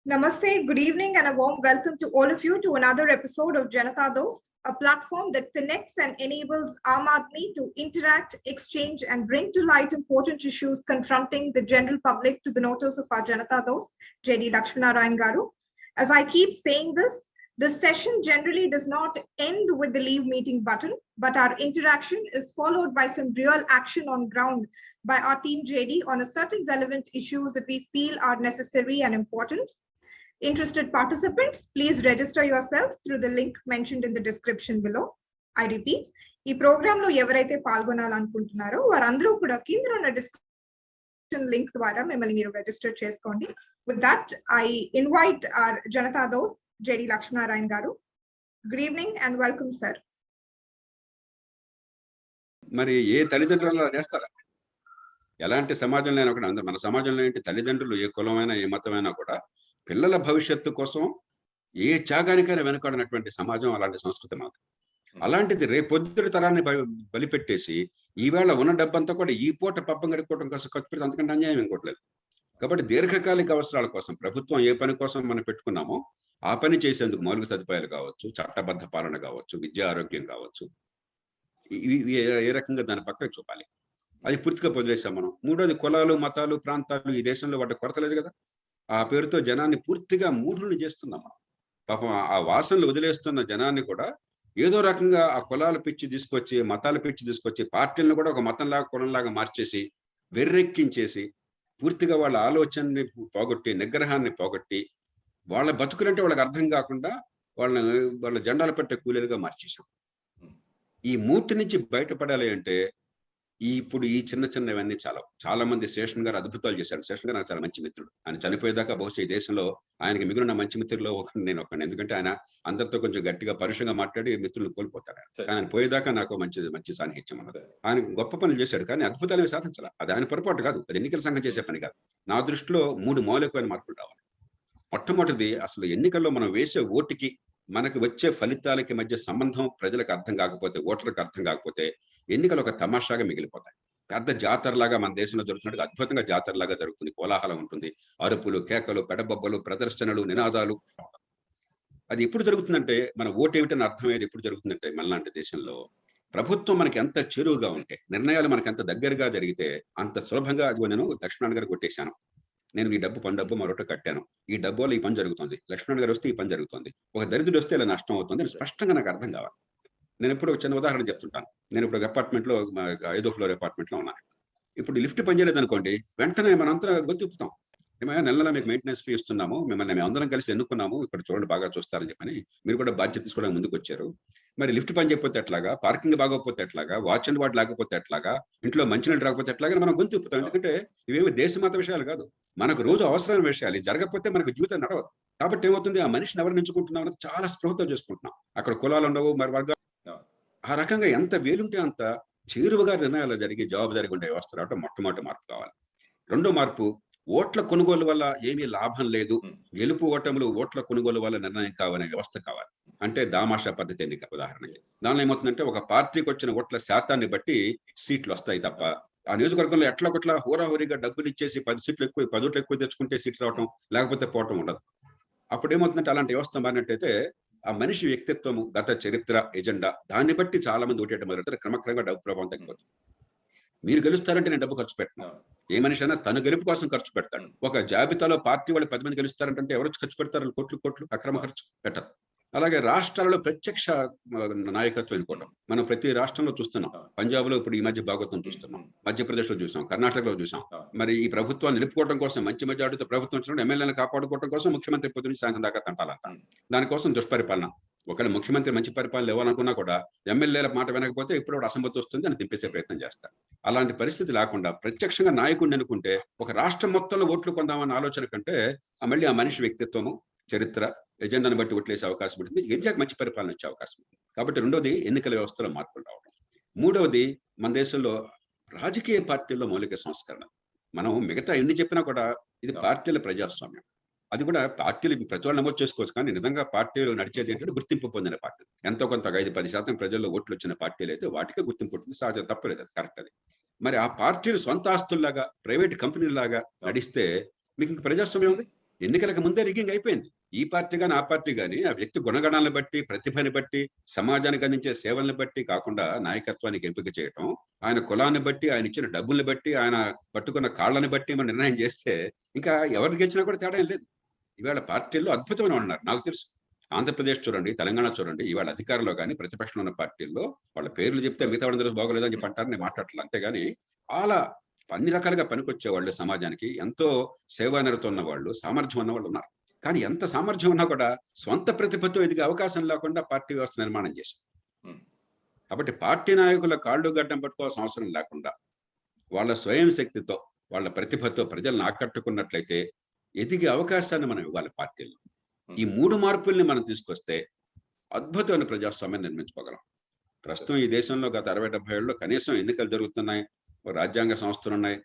Namaste, good evening, and a warm welcome to all of you to another episode of Janata Dost, a platform that connects and enables Aam Aadmi to interact, exchange, and bring to light important issues confronting the general public to the notice of our Janata Dost, J.D. Lakshminarayan Garu. As I keep saying this session generally does not end with the leave meeting button, but our interaction is followed by some real action on ground by our team JD on a certain relevant issues that we feel are necessary and important. Interested participants, please register yourself through the link mentioned in the description below. I repeat, ఈ programme లో ఎవరైతే పాల్గొనాలనుకుంటున్నారో వారందరూ కూడా కింద ఉన్న description link ద్వారా మిమ్మల్ని మీరు రిజిస్టర్ చేసుకోండి. With that, I invite our Janata Dost, J.D. Lakshminarayan Garu. Good evening and welcome, sir. మరి ఏ తల్లిదండ్రులు అలా చేస్తారా? ఎలాంటి సమాజంలో అయినా కూడా మన సమాజంలో ఏంటి తల్లిదండ్రులు ఏ కులమైనా ఏ మతమైనా కూడా పిల్లల భవిష్యత్తు కోసం ఏ త్యాగానికైనా వెనుకాడినటువంటి సమాజం అలాంటి సంస్కృతి మాకు. అలాంటిది రేపొద్దుటి తరాన్ని బలిపెట్టేసి ఈవేళ ఉన్న డబ్బంతా కూడా ఈ పూట పబ్బం గడుపుకోవడం కోసం ఖర్చు పెడితే అంతకంటే అన్యాయం ఇంకోట్లేదు. కాబట్టి దీర్ఘకాలిక అవసరాల కోసం ప్రభుత్వం ఏ పని కోసం మనం పెట్టుకున్నామో ఆ పని చేసేందుకు మౌలిక సదుపాయాలు కావచ్చు, చట్టబద్ధ పాలన కావచ్చు, విద్యా ఆరోగ్యం కావచ్చు, ఏ రకంగా దాని పక్కకు చూపాలి. అది పూర్తిగా వదిలేసాం మనం. మూడోది కులాలు, మతాలు, ప్రాంతాలు ఈ దేశంలో వాటి కొరత లేదు కదా. ఆ పేరుతో జనాన్ని పూర్తిగా మూఢుల్ని చేస్తున్నాం మనం. పాపం ఆ వాసనలు వదిలేస్తున్న జనాన్ని కూడా ఏదో రకంగా ఆ కులాల పిచ్చి తీసుకొచ్చి, మతాల పిచ్చి తీసుకొచ్చి, పార్టీలను కూడా ఒక మతంలాగా కులంలాగా మార్చేసి వెర్రెక్కించేసి పూర్తిగా వాళ్ళ ఆలోచనని పోగొట్టి, నిగ్రహాన్ని పోగొట్టి, వాళ్ళ బతుకులంటే వాళ్ళకి అర్థం కాకుండా వాళ్ళ జెండాలు పెట్టే కూలీలుగా మార్చేసాం. ఈ మూర్తి నుంచి బయటపడాలి అంటే ఇప్పుడు ఈ చిన్నవన్నీ చాలా మంది శేషన్ గారు అద్భుతాలు చేశారు. శేషన్ గారు నాకు చాలా మంచి మిత్రుడు. ఆయన చనిపోయేదాకా బహుశా ఈ దేశంలో ఆయనకి మిగిలిన మంచి మిత్రుల్లో నేను ఒకటి. ఎందుకంటే ఆయన అందరితో కొంచెం గట్టిగా పరుషంగా మాట్లాడి మిత్రులు కోల్పోతాడు. ఆయన పోయేదాకా నాకు మంచి సాన్నిహిత్యం అన్నది. ఆయన గొప్ప పనులు చేశాడు, కానీ అద్భుతాలు సాధించాలి. అది ఆయన పొరపాటు కాదు, అది ఎన్నికల సంఘం చేసే పని కాదు. నా దృష్టిలో 3 మౌలికమైన మార్పులు రావాలి. మొట్టమొదటిది, అసలు ఎన్నికల్లో మనం వేసే ఓటుకి మనకు వచ్చే ఫలితాలకి మధ్య సంబంధం ప్రజలకు అర్థం కాకపోతే, ఓటర్లకు అర్థం కాకపోతే ఎన్నికలు ఒక తమాషాగా మిగిలిపోతాయి. పెద్ద జాతరలాగా మన దేశంలో జరుగుతున్నట్టు అద్భుతంగా జాతరలాగా జరుగుతుంది. కోలాహలం ఉంటుంది, అరుపులు, కేకలు, పెడబొబ్బలు, ప్రదర్శనలు, నినాదాలు. అది ఎప్పుడు జరుగుతుందంటే, మన ఓటు ఏమిటని అర్థమయ్యేది ఎప్పుడు జరుగుతుందంటే, మనలాంటి దేశంలో ప్రభుత్వం మనకి ఎంత చేరువుగా ఉంటే, నిర్ణయాలు మనకి ఎంత దగ్గరగా జరిగితే అంత సులభంగా. అదిగో నేను లక్ష్మణ్ గారు కొట్టేశాను, నేను ఈ పని డబ్బు మరొకటి కట్టాను, ఈ డబ్బు వల్ల ఈ పని జరుగుతుంది, లక్ష్మణ్ గారు వస్తే ఈ పని జరుగుతుంది, ఒక దరిద్రుడు వస్తే ఇలా నష్టం అవుతుంది అని స్పష్టంగా నాకు అర్థం కావాలి. నేను ఎప్పుడు ఒక చిన్న ఉదాహరణ చెప్తుంటాను. నేను ఇప్పుడు అపార్ట్మెంట్లో 5వ ఫ్లోర్ అపార్ట్మెంట్లో ఉన్నాను. ఇప్పుడు లిఫ్ట్ పనిచేయలేదు అనుకోండి, వెంటనే మనంతా గొంతుపుతాం. ఏమైనా నెల మీకు మెయింటెనెన్స్ ఫీ ఇస్తున్నాము, మిమ్మల్ని మేము అందరం కలిసి ఎన్నుకున్నాము, ఇక్కడ చూడండి బాగా చూస్తారని చెప్పని మీరు కూడా బాధ్యత తీసుకోవడానికి ముందుకు వచ్చారు. మరి లిఫ్ట్ పని చేయకపోతే ఎట్లాగా, పార్కింగ్ బాగోకపోతే ఎట్లాగా, వాచ్ అండ్ వార్డ్ లేకపోతే ఎట్లాగా, ఇంట్లో మంచినీళ్ళు రాకపోతే ఎట్లాగా మనం గొంతుపుతాం. ఎందుకంటే ఇవేమి దేశమత విషయాలు కాదు, మనకు రోజు అవసరమైన విషయాలు. జరగకపోతే మనకు జీవితం నడవదు. కాబట్టి ఏమవుతుంది, ఆ మనిషిని ఎవరు ఎంచుకుంటున్నాం అనేది చాలా స్పృహతో చేసుకుంటున్నాం. అక్కడ కులాలు ఉండవు, మరి వర్గాలు. ఆ రకంగా ఎంత వేలుంటే అంత చేరువగా నిర్ణయాలు జరిగి జవాబుదారీగా ఉండే వ్యవస్థ రావడం మొట్టమొదటి మార్పు కావాలి. రెండో మార్పు, ఓట్ల కొనుగోలు వల్ల ఏమీ లాభం లేదు, గెలుపు ఓటములు ఓట్ల కొనుగోలు వల్ల నిర్ణయం కావనే వ్యవస్థ కావాలి. అంటే దామాషా పద్ధతి ఎన్నిక ఉదాహరణకి. దానిలో ఏమవుతుందంటే, ఒక పార్టీకి వచ్చిన ఓట్ల శాతాన్ని బట్టి సీట్లు వస్తాయి తప్ప, ఆ నియోజకవర్గంలో ఎట్లా హోరాహోరీగా డబ్బులు ఇచ్చేసి 10 ఓట్లు ఎక్కువ తెచ్చుకుంటే సీట్లు రావటం, లేకపోతే పోవటం ఉండదు. అప్పుడు ఏమవుతుందంటే, అలాంటి వ్యవస్థ మారినట్టయితే ఆ మనిషి వ్యక్తిత్వము, గత చరిత్ర, ఎజెండా, దాన్ని బట్టి చాలా మంది ఓటేయడం మొదలెడతారు. క్రమక్రమంగా డబ్బు ప్రభావం తగ్గిపోతుంది. మీరు గెలుస్తారంటే నేను డబ్బు ఖర్చు పెట్టను. ఏ మనిషి అయినా తన గెలుపు కోసం ఖర్చు పెడతాడు. ఒక జాబితాలో పార్టీ వాళ్ళు 10 మంది గెలుస్తారంటే ఎవరు ఖర్చు పెడతారు? కోట్లు అక్రమ ఖర్చు పెట్టరు. అలాగే రాష్ట్రాలలో ప్రత్యక్ష నాయకత్వం ఎన్నుకోవడం మనం ప్రతి రాష్ట్రంలో చూస్తున్నాం. పంజాబ్ లో ఇప్పుడు ఈ మధ్య భాగవతం చూస్తున్నాం, మధ్యప్రదేశ్ లో చూసాం, కర్ణాటకలో చూసాం. మరి ఈ ప్రభుత్వాన్ని నిలుపుకోవడం కోసం, మంచి మెజార్టీతో ప్రభుత్వం వచ్చినప్పుడు ఎమ్మెల్యేలను కాపాడుకోవడం కోసం ముఖ్యమంత్రి పొద్దు నుంచి సాయంత్రం దాకా తంటాలంట. దానికోసం దుష్పరిపాలన. ఒకవేళ ముఖ్యమంత్రి మంచి పరిపాలన ఇవ్వాలనుకున్నా కూడా ఎమ్మెల్యేల మాట వినకపోతే ఇప్పుడు అసమ్మతి వస్తుంది అని తిప్పేసే ప్రయత్నం చేస్తారు. అలాంటి పరిస్థితి లేకుండా ప్రత్యక్షంగా నాయకుడిని అనుకుంటే ఒక రాష్ట్రం మొత్తంలో ఓట్లు కొందామన్న ఆలోచన కంటే మళ్ళీ ఆ మనిషి వ్యక్తిత్వము, చరిత్ర, ఎజెండాను బట్టి ఓట్లేసే అవకాశం ఉంటుంది. ఎగ్జాక్ట్ మంచి పరిపాలన వచ్చే అవకాశం ఉంటుంది. కాబట్టి రెండోది, ఎన్నికల వ్యవస్థలో మార్పులు రావడం. మూడవది, మన దేశంలో రాజకీయ పార్టీల్లో మౌలిక సంస్కరణ. మనం మిగతా ఎన్ని చెప్పినా కూడా ఇది పార్టీల ప్రజాస్వామ్యం. అది కూడా పార్టీలు ప్రతి వాళ్ళు నమోదు చేసుకోవచ్చు, కానీ నిజంగా పార్టీలు నడిచేది ఏంటంటే గుర్తింపు పొందిన పార్టీ. ఎంతో కొంత 5-10% ప్రజల్లో ఓట్లు వచ్చిన పార్టీలు అయితే వాటికే గుర్తింపు ఉంటుంది. సహజం, తప్పలేదు, అది కరెక్ట్. అది మరి ఆ పార్టీలు సొంత ఆస్తుల్లాగా, ప్రైవేట్ కంపెనీలాగా నడిస్తే మీకు ప్రజాస్వామ్యం ఉంది. ఎన్నికలకు ముందే రిగ్గింగ్ అయిపోయింది. ఈ పార్టీ కానీ ఆ పార్టీ కానీ ఆ వ్యక్తి గుణగణాలను బట్టి, ప్రతిభని బట్టి, సమాజానికి అందించే సేవల్ని బట్టి కాకుండా నాయకత్వానికి ఎంపిక చేయటం, ఆయన కులాన్ని బట్టి, ఆయన ఇచ్చిన డబ్బుల్ని బట్టి, ఆయన పట్టుకున్న కాళ్ళని బట్టి మనం నిర్ణయం చేస్తే ఇంకా ఎవరు గెలిచినా కూడా తేడా ఏం లేదు. ఇవాళ పార్టీల్లో అద్భుతమైన వాళ్ళు ఉన్నారు. నాకు తెలుసు. ఆంధ్రప్రదేశ్ చూడండి, తెలంగాణ చూడండి, ఇవాళ అధికారంలో కానీ ప్రతిపక్షంలో ఉన్న పార్టీల్లో వాళ్ళ పేర్లు చెప్తే మిగతా వాళ్ళందరూ బాగోలేదని చెప్పి అంటారు. నేను మాట్లాడట్లేదు. అంతేగాని చాలా అన్ని రకాలుగా పనికొచ్చే వాళ్ళు, సమాజానికి ఎంతో సేవానిరత ఉన్న వాళ్ళు, సామర్థ్యం ఉన్న వాళ్ళు ఉన్నారు. కానీ ఎంత సామర్థ్యం ఉన్నా కూడా స్వంత ప్రతిభతో ఎదిగే అవకాశం లేకుండా పార్టీ వ్యవస్థ నిర్మాణం చేశాం. కాబట్టి పార్టీ నాయకుల కాళ్ళు గడ్డం పట్టుకోవాల్సిన అవసరం లేకుండా వాళ్ళ స్వయం శక్తితో, వాళ్ళ ప్రతిభతో ప్రజలను ఆకట్టుకున్నట్లయితే ఎదిగే అవకాశాన్ని మనం ఇవ్వాలి పార్టీలో. ఈ 3 మార్పుల్ని మనం తీసుకొస్తే అద్భుతమైన ప్రజాస్వామ్యాన్ని నిర్మించుకోగలం. ప్రస్తుతం ఈ దేశంలో గత 60-70 ఏళ్ళలో కనీసం ఎన్నికలు జరుగుతున్నాయి, రాజ్యాంగ సంస్థలు ఉన్నాయి,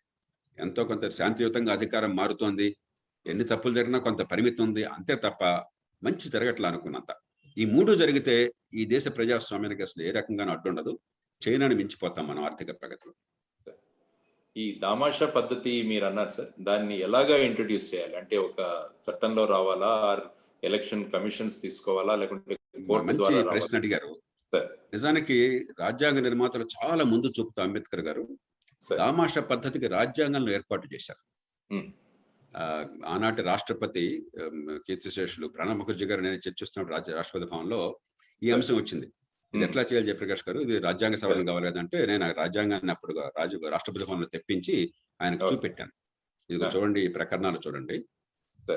ఎంతో కొంత శాంతియుతంగా అధికారం మారుతోంది, ఎన్ని తప్పులు జరిగినా కొంత పరిమితి ఉంది, అంతే తప్ప మంచి జరగట్లా అనుకున్నంత. ఈ 3 జరిగితే ఈ దేశ ప్రజాస్వామ్యానికి అసలు ఏ రకంగానూ అడ్డుండదు. చైనాని మించిపోతాం మనం ఆర్థిక ప్రగతిలో. ఈ దామాషా పద్ధతి మీరు అన్నారు సార్, దాన్ని ఎలాగా ఇంట్రొడ్యూస్ చేయాలి? అంటే ఒక చట్టంలో రావాలా, ఎలక్షన్ కమిషన్స్ తీసుకోవాలా, లేకుంటే మంచి ప్రశ్న అడిగారు. నిజానికి రాజ్యాంగ నిర్మాతలు చాలా ముందు చూపుతూ అంబేద్కర్ గారు దామాషా పద్ధతికి రాజ్యాంగంలో ఏర్పాటు చేశారు. ఆనాటి రాష్ట్రపతి కీర్తిశేషులు ప్రణబ్ ముఖర్జీ గారు నేను చర్చిస్తున్నప్పుడు రాష్ట్రపతి భవన్లో ఈ అంశం వచ్చింది. ఇది ఎట్లా చేయాలి జయప్రకాష్ గారు, ఇది రాజ్యాంగ సవరణ కావాలి కదంటే నేను రాజ్యాంగాన్ని అప్పుడు రాష్ట్రపతి భవన్లో తెప్పించి ఆయనకు చూపెట్టాను. ఇది చూడండి, ఈ ప్రకరణాలు చూడండి.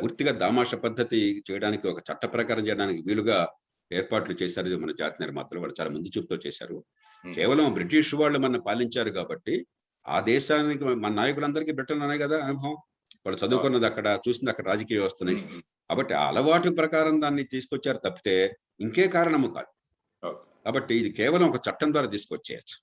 పూర్తిగా దామాషా పద్ధతి చేయడానికి, ఒక చట్ట ప్రకారం చేయడానికి వీలుగా ఏర్పాట్లు చేశారు మన జాతి నిర్మాతలు. వాళ్ళు చాలా ముందు చూపుతో చేశారు. కేవలం బ్రిటిష్ వాళ్ళు మన పాలించారు కాబట్టి ఆ దేశానికి మన నాయకులందరికీ బ్రిటన్లోనే కదా అనుభవం. వాళ్ళు చదువుకున్నది అక్కడ, చూసింది అక్కడ రాజకీయ వ్యవస్థని. కాబట్టి ఆ అలవాటు ప్రకారం దాన్ని తీసుకొచ్చారు తప్పితే ఇంకే కారణము కాదు. కాబట్టి ఇది కేవలం ఒక చట్టం ద్వారా తీసుకొచ్చేయచ్చు.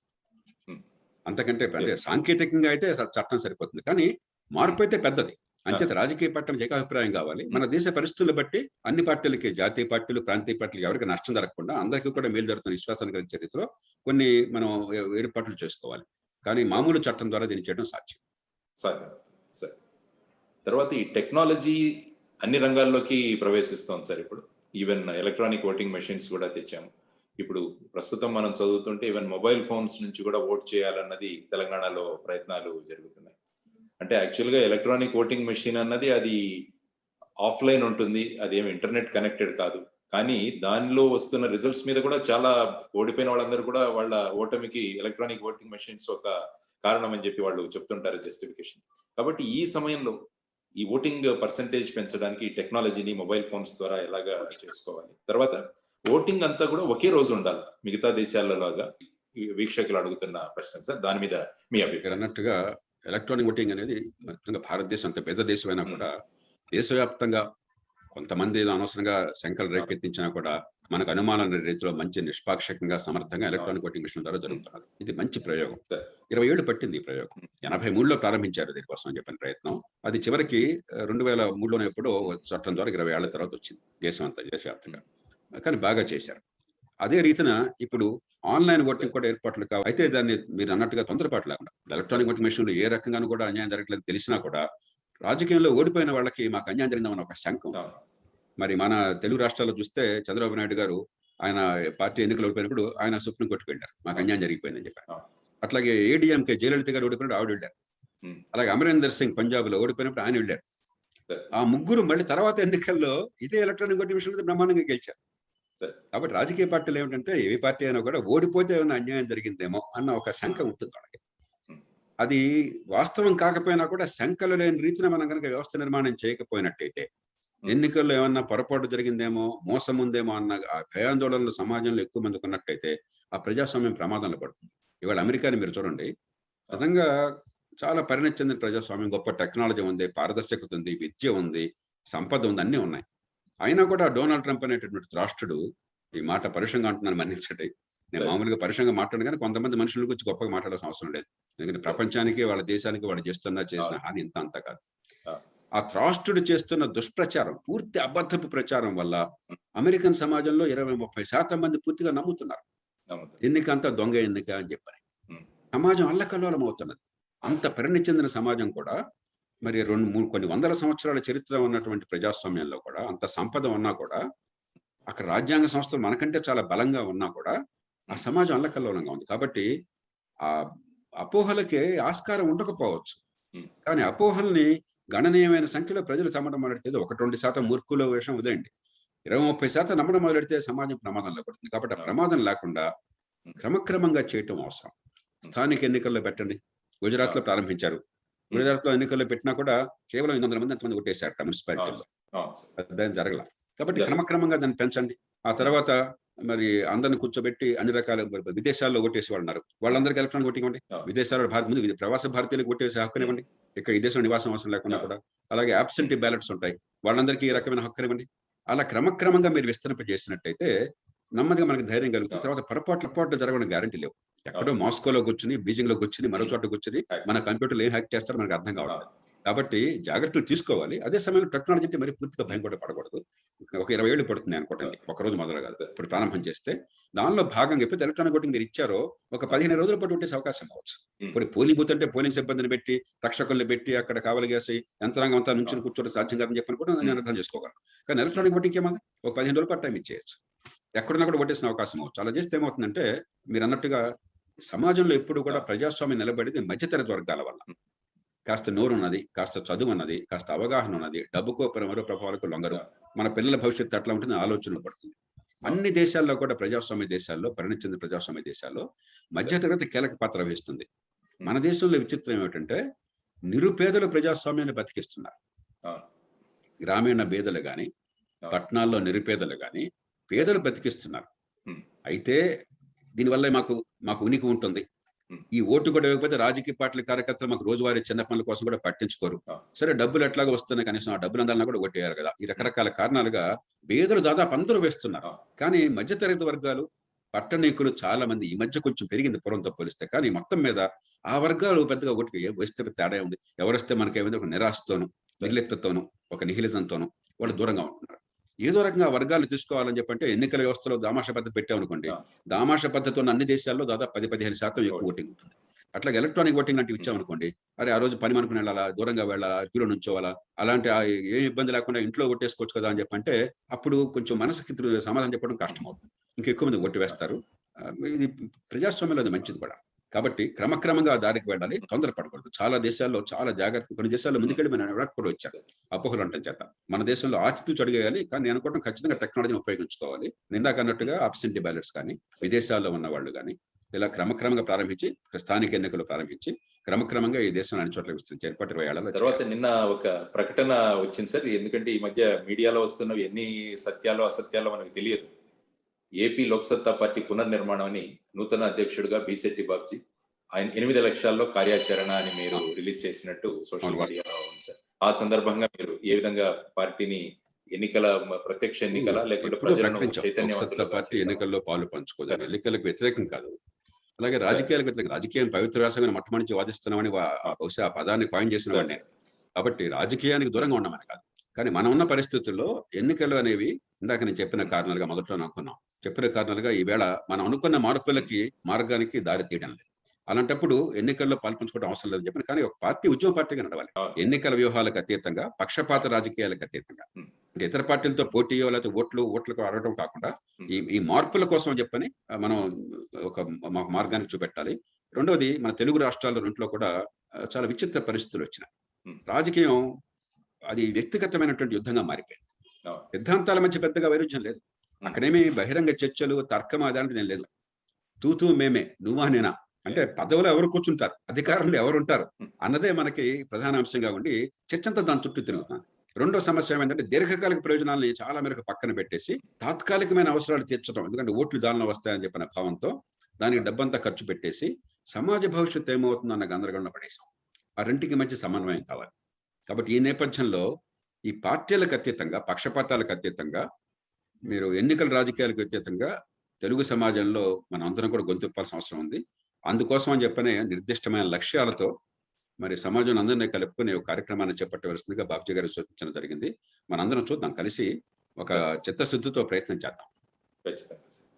అంతకంటే అంటే సాంకేతికంగా అయితే చట్టం సరిపోతుంది, కానీ మార్పు అయితే పెద్దది. అంచేత రాజకీయ పార్టీ ఏకాభిప్రాయం కావాలి. మన దేశ పరిస్థితులు బట్టి అన్ని పార్టీలకి, జాతీయ పార్టీలు, ప్రాంతీయ పార్టీలు ఎవరికి నష్టం జరగకుండా అందరికీ కూడా మేలు జరుగుతున్న విశ్వాసాన్ని కలిగే చరిత్రలో కొన్ని మనం ఏర్పాట్లు చేసుకోవాలి. కానీ మామూలు చట్టం ద్వారా దీన్ని చేయడం సాధ్యం. సార్, తర్వాత ఈ టెక్నాలజీ అన్ని రంగాల్లోకి ప్రవేశిస్తోంది సార్. ఇప్పుడు ఈవెన్ ఎలక్ట్రానిక్ ఓటింగ్ మెషిన్స్ కూడా తెచ్చాము. ఇప్పుడు ప్రస్తుతం మనం చదువుతుంటే ఈవెన్ మొబైల్ ఫోన్స్ నుంచి కూడా ఓట్ చేయాలన్నది తెలంగాణలో ప్రయత్నాలు జరుగుతున్నాయి. అంటే యాక్చువల్గా ఎలక్ట్రానిక్ ఓటింగ్ మెషిన్ అన్నది అది ఆఫ్లైన్ ఉంటుంది, అదేమి ఇంటర్నెట్ కనెక్టెడ్ కాదు. కానీ దానిలో వస్తున్న రిజల్ట్స్ మీద కూడా చాలా ఓడిపోయిన వాళ్ళందరూ కూడా వాళ్ళ ఓటమికి ఎలక్ట్రానిక్ ఓటింగ్ మెషిన్స్ ఒక కారణం అని చెప్పి వాళ్ళు చెప్తుంటారు జస్టిఫికేషన్. కాబట్టి ఈ సమయంలో ఈ ఓటింగ్ పర్సంటేజ్ పెంచడానికి టెక్నాలజీని మొబైల్ ఫోన్స్ ద్వారా ఎలాగా చేసుకోవాలి? తర్వాత ఓటింగ్ అంతా కూడా ఒకే రోజు ఉండాలి మిగతా దేశాల్లో లాగా? వీక్షకులు అడుగుతున్న ప్రశ్న సార్, దాని మీద మీ అభిప్రాయం. అన్నట్టుగా ఎలక్ట్రానిక్ ఓటింగ్ అనేది భారతదేశం అంత పెద్ద దేశమైనా కూడా దేశవ్యాప్తంగా కొంతమంది అనవసరంగా శంకలు రేకెత్తించినా కూడా మనకు అనుమానం రీతిలో మంచి నిష్పాక్షికంగా సమర్థంగా ఎలక్ట్రానిక్ ఓటింగ్ మిషన్ ద్వారా జరుగుతున్నారు. ఇది మంచి ప్రయోగం. 20 ఏళ్ళు పట్టింది ఈ ప్రయోగం. 83లో ప్రారంభించారు దీనికోసం అని చెప్పిన ప్రయత్నం. అది చివరికి 2003లోనే ఎప్పుడో చట్టం ద్వారా 20 ఏళ్ల తర్వాత వచ్చింది దేశం అంతా, దేశవ్యాప్తంగా. కానీ బాగా చేశారు. అదే రీతిన ఇప్పుడు ఆన్లైన్ ఓటింగ్ కూడా ఏర్పాట్లు కావాలి. అయితే దాన్ని మీరు అన్నట్టుగా తొందరపాటు లేకుండా ఎలక్ట్రానిక్ ఓటింగ్ మెషిన్లు ఏ రకంగానూ కూడా అన్యాయం జరగట్లేదు తెలిసినా కూడా రాజకీయంలో ఓడిపోయిన వాళ్ళకి మాకు అన్యాయం జరిగిందని ఒక శంకం. మరి మన తెలుగు రాష్ట్రాల్లో చూస్తే చంద్రబాబు నాయుడు గారు ఆయన పార్టీ ఎన్నికలు ఓడిపోయినప్పుడు ఆయన సుప్రీంకోర్టుకు వెళ్ళారు, మాకు అన్యాయం జరిగిపోయిందని చెప్పారు. అట్లాగే ఏడీఎంకే జయలలిత గారు ఓడిపోయినప్పుడు ఆవిడ వెళ్ళారు. అలాగే అమరేందర్ సింగ్ పంజాబ్ లో ఓడిపోయినప్పుడు ఆయన వెళ్ళారు. ఆ ముగ్గురు మళ్ళీ తర్వాత ఎన్నికల్లో ఇదే ఎలక్ట్రానిక్ ఓటింగ్ మెషిన్లు బ్రహ్మాండంగా గెలిచారు. కాబట్టి రాజకీయ పార్టీలు ఏమిటంటే ఏ పార్టీ అయినా కూడా ఓడిపోతే ఏమైనా అన్యాయం జరిగిందేమో అన్న ఒక శంక ఉంటుంది వాళ్ళకి. అది వాస్తవం కాకపోయినా కూడా శంకలు లేని రీతిన మనం కనుక వ్యవస్థ నిర్మాణం చేయకపోయినట్టయితే ఎన్నికల్లో ఏమన్నా పొరపాటు జరిగిందేమో, మోసం ఉందేమో అన్న ఆ భయాందోళనలు సమాజంలో ఎక్కువ మందికి ఉన్నట్టయితే ఆ ప్రజాస్వామ్యం ప్రమాదంలో పడుతుంది. ఇవాళ అమెరికాని మీరు చూడండి, నిజంగా చాలా పరిణతి చెందిన ప్రజాస్వామ్యం, గొప్ప టెక్నాలజీ ఉంది, పారదర్శకత ఉంది, విద్య ఉంది, సంపద ఉంది, అన్నీ ఉన్నాయి. అయినా కూడా డొనాల్డ్ ట్రంప్ అనేటటువంటి రాష్ట్రుడు, ఈ మాట పరుషంగా అంటున్నాను మన్నించండి, నేను మామూలుగా పరుషంగా మాట్లాడు కానీ కొంతమంది మనుషుల గురించి గొప్పగా మాట్లాడాల్సిన అవసరం లేదు. ఎందుకంటే ప్రపంచానికి, వాళ్ళ దేశానికి వాళ్ళు చేసిన హాని ఇంత అంత కాదు. ఆ రాష్ట్రుడు చేస్తున్న దుష్ప్రచారం, పూర్తి అబద్ధపు ప్రచారం వల్ల అమెరికన్ సమాజంలో 20-30% మంది పూర్తిగా నమ్ముతున్నారు ఎన్నిక అంతా దొంగ ఎన్నిక అని చెప్పారు. సమాజం అల్లకల్లోలం అవుతున్నది. అంత పరిణతి చెందిన సమాజం కూడా మరి 2-3 కొన్ని వందల సంవత్సరాల చరిత్ర ఉన్నటువంటి ప్రజాస్వామ్యంలో కూడా అంత సంపద ఉన్నా కూడా, అక్కడ రాజ్యాంగ సంస్థలు మనకంటే చాలా బలంగా ఉన్నా కూడా ఆ సమాజం అల్లకల్లోలంగా ఉంది. కాబట్టి ఆ అపోహలకి ఆస్కారం ఉండకపోవచ్చు. కానీ అపోహల్ని గణనీయమైన సంఖ్యలో ప్రజలు నమ్మడం మొదలెడితే 1-2% మూర్ఖుల విషయం వదిలేయండి. 20-30% నమ్మడం మొదలెడితే సమాజం ప్రమాదంలో పడుతుంది. కాబట్టి ఆ ప్రమాదం లేకుండా క్రమక్రమంగా చేయటం అవసరం. స్థానిక ఎన్నికల్లో పెట్టండి. గుజరాత్‌లో ప్రారంభించారు. గుజరాత్‌లో ఎన్నికల్లో పెట్టినా కూడా కేవలం 800 మంది ఎంతమంది ఓటేశారట మున్సిపాలిటీలో. అదేం జరగల. కాబట్టి క్రమక్రమంగా దాన్ని పెంచండి. ఆ తర్వాత మరి అందరిని కూర్చోబెట్టి అన్ని రకాల విదేశాల్లో ఓటేసి వాళ్ళు ఉన్నారు. వాళ్ళందరికీ ఎలక్ట్రానిక్ ఓటింగ్ ఇవ్వండి. విదేశాల్లో ముందు ప్రవాస భారతీయులకు ఓటేసే హక్కునివ్వండి. ఇక్కడ ఈ దేశంలో నివాసం అవసరం లేకుండా కూడా. అలాగే అబ్సెంటీ బ్యాలెట్స్ ఉంటాయి. వాళ్ళందరికీ ఈ రకమైన హక్కునివ్వండి. అలా క్రమక్రమంగా మీరు విస్తరింపజేసినట్టయితే నెమ్మదిగా మనకు ధైర్యం కలుగుతుంది. తర్వాత పొరపాట్లు జరగడం గ్యారంటీ లేవు. ఎక్కడో మాస్కోలో కూర్చుని, బీజింగ్‌లో కూర్చుని, మరో చోట కూర్చుని మన కంప్యూటర్‌లో ఏం హ్యాక్ చేస్తారో మనకు అర్థం కావట్లేదు. కాబట్టి జాగ్రత్తలు తీసుకోవాలి. అదే సమయంలో టెక్నాలజీ అంటే మరి పూర్తిగా భయం కూడా పడకూడదు. ఒక 20 ఏళ్ళు పడుతుంది అనుకోండి. ఒకరోజు మొదలు కాదు. ఇప్పుడు ప్రారంభం చేస్తే దానిలో భాగంగా ఎప్పుడైతే ఎలక్ట్రానిక్ ఓటింగ్ మీరు ఇచ్చారో ఒక 15 రోజుల పాటు ఓటేసే అవకాశం కావచ్చు. ఇప్పుడు పోలింగ్ బూత్ అంటే పోలింగ్ సిబ్బందిని పెట్టి, రక్షకుల్ని పెట్టి, అక్కడ కావలిగేసి యంత్రాంగం అంతా నుంచుని కూర్చోవడం సాధ్యం కాదని చెప్పని కూడా నేను అర్థం చేసుకోగలను. కానీ ఎలక్ట్రానిక్ ఓటింగ్ ఏమన్నా ఒక 15 రోజుల పాటు టైం ఇచ్చేయచ్చు. ఎక్కడున్నా కూడా ఓటేసిన అవకాశం అవచ్చు. అలా చేస్తే ఏమవుతుందంటే మీరు అన్నట్టుగా సమాజంలో ఎప్పుడు కూడా ప్రజాస్వామ్యం నిలబడేది మధ్యతరగతి వర్గాల వల్ల. కాస్త నోరున్నది, కాస్త చదువు ఉన్నది, కాస్త అవగాహన ఉన్నది, డబ్బుకో మరో ప్రభావాలకు లొంగరు. మన పిల్లల భవిష్యత్తు ఎట్లా ఉంటుంది ఆలోచనలు పడుతుంది. అన్ని దేశాల్లో కూడా ప్రజాస్వామ్య దేశాల్లో, పరిణతి చెందిన ప్రజాస్వామ్య దేశాల్లో మధ్యతరగతి కీలక పాత్ర వహిస్తుంది. మన దేశంలో విచిత్రం ఏమిటంటే నిరుపేదలు ప్రజాస్వామ్యాన్ని బతికిస్తున్నారు. గ్రామీణ పేదలు గాని, పట్టణాల్లో నిరుపేదలు గాని పేదలు బతికిస్తున్నారు. అయితే దీనివల్ల మాకు ఉనికి ఉంటుంది. ఈ ఓటు కూడా ఇవ్వకపోతే రాజకీయ పార్టీల కార్యకర్తలు మాకు రోజువారీ చిన్న పనుల కోసం కూడా పట్టించుకోరు. సరే డబ్బులు ఎట్లాగో వస్తున్నాయి, కనీసం ఆ డబ్బులు అందాలన్నా కూడా ఓటేయారు కదా. ఈ రకరకాల కారణాలుగా పేదలు దాదాపు అందరూ వేస్తున్నారు. కానీ మధ్యతరగతి వర్గాలు, పట్టణీకులు చాలా మంది ఈ మధ్య కొంచెం పెరిగింది పూర్వంతో పోలిస్తే. కానీ మొత్తం మీద ఆ వర్గాలు పెద్దగా ఓటుకు వేస్తే తేడా ఉంది. ఎవరిస్తే మనకేమైంది ఒక నిరాశతోనూ, నిర్లిప్తతోనూ, ఒక నిహిలిజంతోనూ వాళ్ళు దూరంగా ఉంటున్నారు. ఏదో రకంగా వర్గాలు తీసుకోవాలని చెప్పంటే ఎన్నికల వ్యవస్థలో దామాషా పద్ధతి పెట్టామనుకోండి, దామాషా పద్ధతి ఉన్న అన్ని దేశాల్లో దాదాపు 10-15% ఎక్కువ ఓటింగ్ ఉంటుంది. అట్లాగే ఎలక్ట్రానిక్ ఓటింగ్ అంటే ఇచ్చామనుకోండి, అరే ఆ రోజు పని అనుకుని వెళ్ళాలా, దూరంగా వెళ్ళాలా, క్యూలో నుంచోవాలా, అలాంటి ఏ ఇబ్బంది లేకుండా ఇంట్లో ఓటేసుకోవచ్చు కదా అని చెప్పంటే అప్పుడు కొంచెం మనసుకి సమాధానం చెప్పడం కష్టం అవుతుంది. ఇంకెక్కువ మంది ఓటు వేస్తారు. ఇది ప్రజాస్వామ్యంలో అది మంచిది కూడా. కాబట్టి క్రమక్రమంగా దారికి వెళ్ళాలి, తొందరపడకూడదు. చాలా దేశాల్లో చాలా జాగ్రత్తగా, కొన్ని దేశాల్లో ముందుకెళ్ళి మనం వెనక్కి కూడా వచ్చారు అపోహలు అంటాం చేత. మన దేశంలో ఆచితూచి అడిగేయాలి. కానీ నేను అనుకోవడం ఖచ్చితంగా టెక్నాలజీని ఉపయోగించుకోవాలి. ఇందాక అన్నట్టుగా అబ్సెంటీ బ్యాలెట్స్ కానీ, విదేశాల్లో ఉన్న వాళ్ళు కానీ ఇలా క్రమక్రమంగా ప్రారంభించి, స్థానిక ఎన్నికలు ప్రారంభించి క్రమక్రమంగా ఈ దేశం అన్ని చోట్ల విస్తరించి ఏర్పాటు 20 ఏళ్లలో. తర్వాత నిన్న ఒక ప్రకటన వచ్చింది సార్. ఎందుకంటే ఈ మధ్య మీడియాలో వస్తున్నవి ఎన్ని సత్యాలు అసత్యాలు మనకు తెలియదు. ఏపీ లోక్సత్తా పార్టీ పునర్నిర్మాణం అని నూతన అధ్యక్షుడిగా బిశెట్టి బాబ్జీ, ఆయన 8 లక్షల్లో కార్యాచరణ అని మీరు రిలీజ్ చేసినట్టు సోషల్ మీడియాలో ఉంది సార్. ఆ సందర్భంగా మీరు ఏ విధంగా పార్టీని ప్రత్యక్ష ఎన్నికల లేకుంటే ప్రజలను చైతన్యవంతులుగా పార్టీ ఎన్నికల్లో పాలు పంచుకోదు. ఎన్నికలకు వ్యతిరేకం కాదు. అలాగే రాజకీయాలకు వ్యతిరేకం. రాజకీయం పవిత్రవాసమైన మొట్టమొదటి వాదిస్తున్నామని బహుశా ఆ పదాన్ని కాయిన్ చేసిన వాడిని. కాబట్టి రాజకీయానికి దూరంగా ఉండమని కాదు. కానీ మనం ఉన్న పరిస్థితుల్లో ఎన్నికలు అనేవి ఇందాక నేను చెప్పిన కారణాలుగా మొదట్లో అనుకున్నాం. చెప్పిన కారణాలుగా ఈవేళ మనం అనుకున్న మార్పులకి మార్గానికి దారి తీయడం లేదు. అలాంటప్పుడు ఎన్నికల్లో పాల్పంచుకోవడం అవసరం లేదని చెప్పిన. కానీ ఒక పార్టీ ఉద్యమ పార్టీగా నడవాలి. ఎన్నికల వ్యూహాలకు అతీతంగా, పక్షపాత రాజకీయాలకు అతీతంగా, అంటే ఇతర పార్టీలతో పోటీయో లేకపోతే ఓట్లకు అడగడం కాకుండా ఈ మార్పుల కోసం చెప్పని మనం ఒక మార్గానికి చూపెట్టాలి. రెండవది మన తెలుగు రాష్ట్రాల్లో రెంట్లో కూడా చాలా విచిత్ర పరిస్థితులు వచ్చినాయి. రాజకీయం అది వ్యక్తిగతమైనటువంటి యుద్ధంగా మారిపోయింది. సిద్ధాంతాల మధ్య పెద్దగా వైరుధ్యం లేదు. అక్కడేమి బహిరంగ చర్చలు, తర్కం అదాంటిది ఏం లేదు. తూతూ మేమే, నువ్వా నేనా, అంటే పదవులు ఎవరు కూర్చుంటారు, అధికారంలో ఎవరు ఉంటారు అన్నదే మనకి ప్రధాన అంశంగా ఉండి చర్చంతా దాని చుట్టూ తిరుగుతున్నాను. రెండో సమస్య ఏమైందంటే దీర్ఘకాలిక ప్రయోజనాలని చాలా మేరకు పక్కన పెట్టేసి తాత్కాలికమైన అవసరాలు తీర్చడం, ఎందుకంటే ఓట్లు దానిలో వస్తాయని చెప్పిన భావంతో దానికి డబ్బంతా ఖర్చు పెట్టేసి సమాజ భవిష్యత్తు ఏమవుతుందన్న గందరగోళంలో పడేసాం. ఆ రెంటికి మధ్య సమన్వయం కావాలి. కాబట్టి ఈ నేపథ్యంలో ఈ పార్టీలకు అతీతంగా, పక్షపాతాలకు అతీతంగా, మీరు ఎన్నికల రాజకీయాలకు అతీతంగా తెలుగు సమాజంలో మనం అందరం కూడా గొంతుప్పాల్సిన అవసరం ఉంది. అందుకోసం అని చెప్పనే నిర్దిష్టమైన లక్ష్యాలతో మరి సమాజం అందరినీ కలుపుకునే ఒక కార్యక్రమాన్ని చేపట్టవలసిందిగా బాబ్జీ గారు సూచించడం జరిగింది. మనందరం చూద్దాం, కలిసి ఒక చిత్తశుద్ధితో ప్రయత్నం చేద్దాం. ఖచ్చితంగా సార్,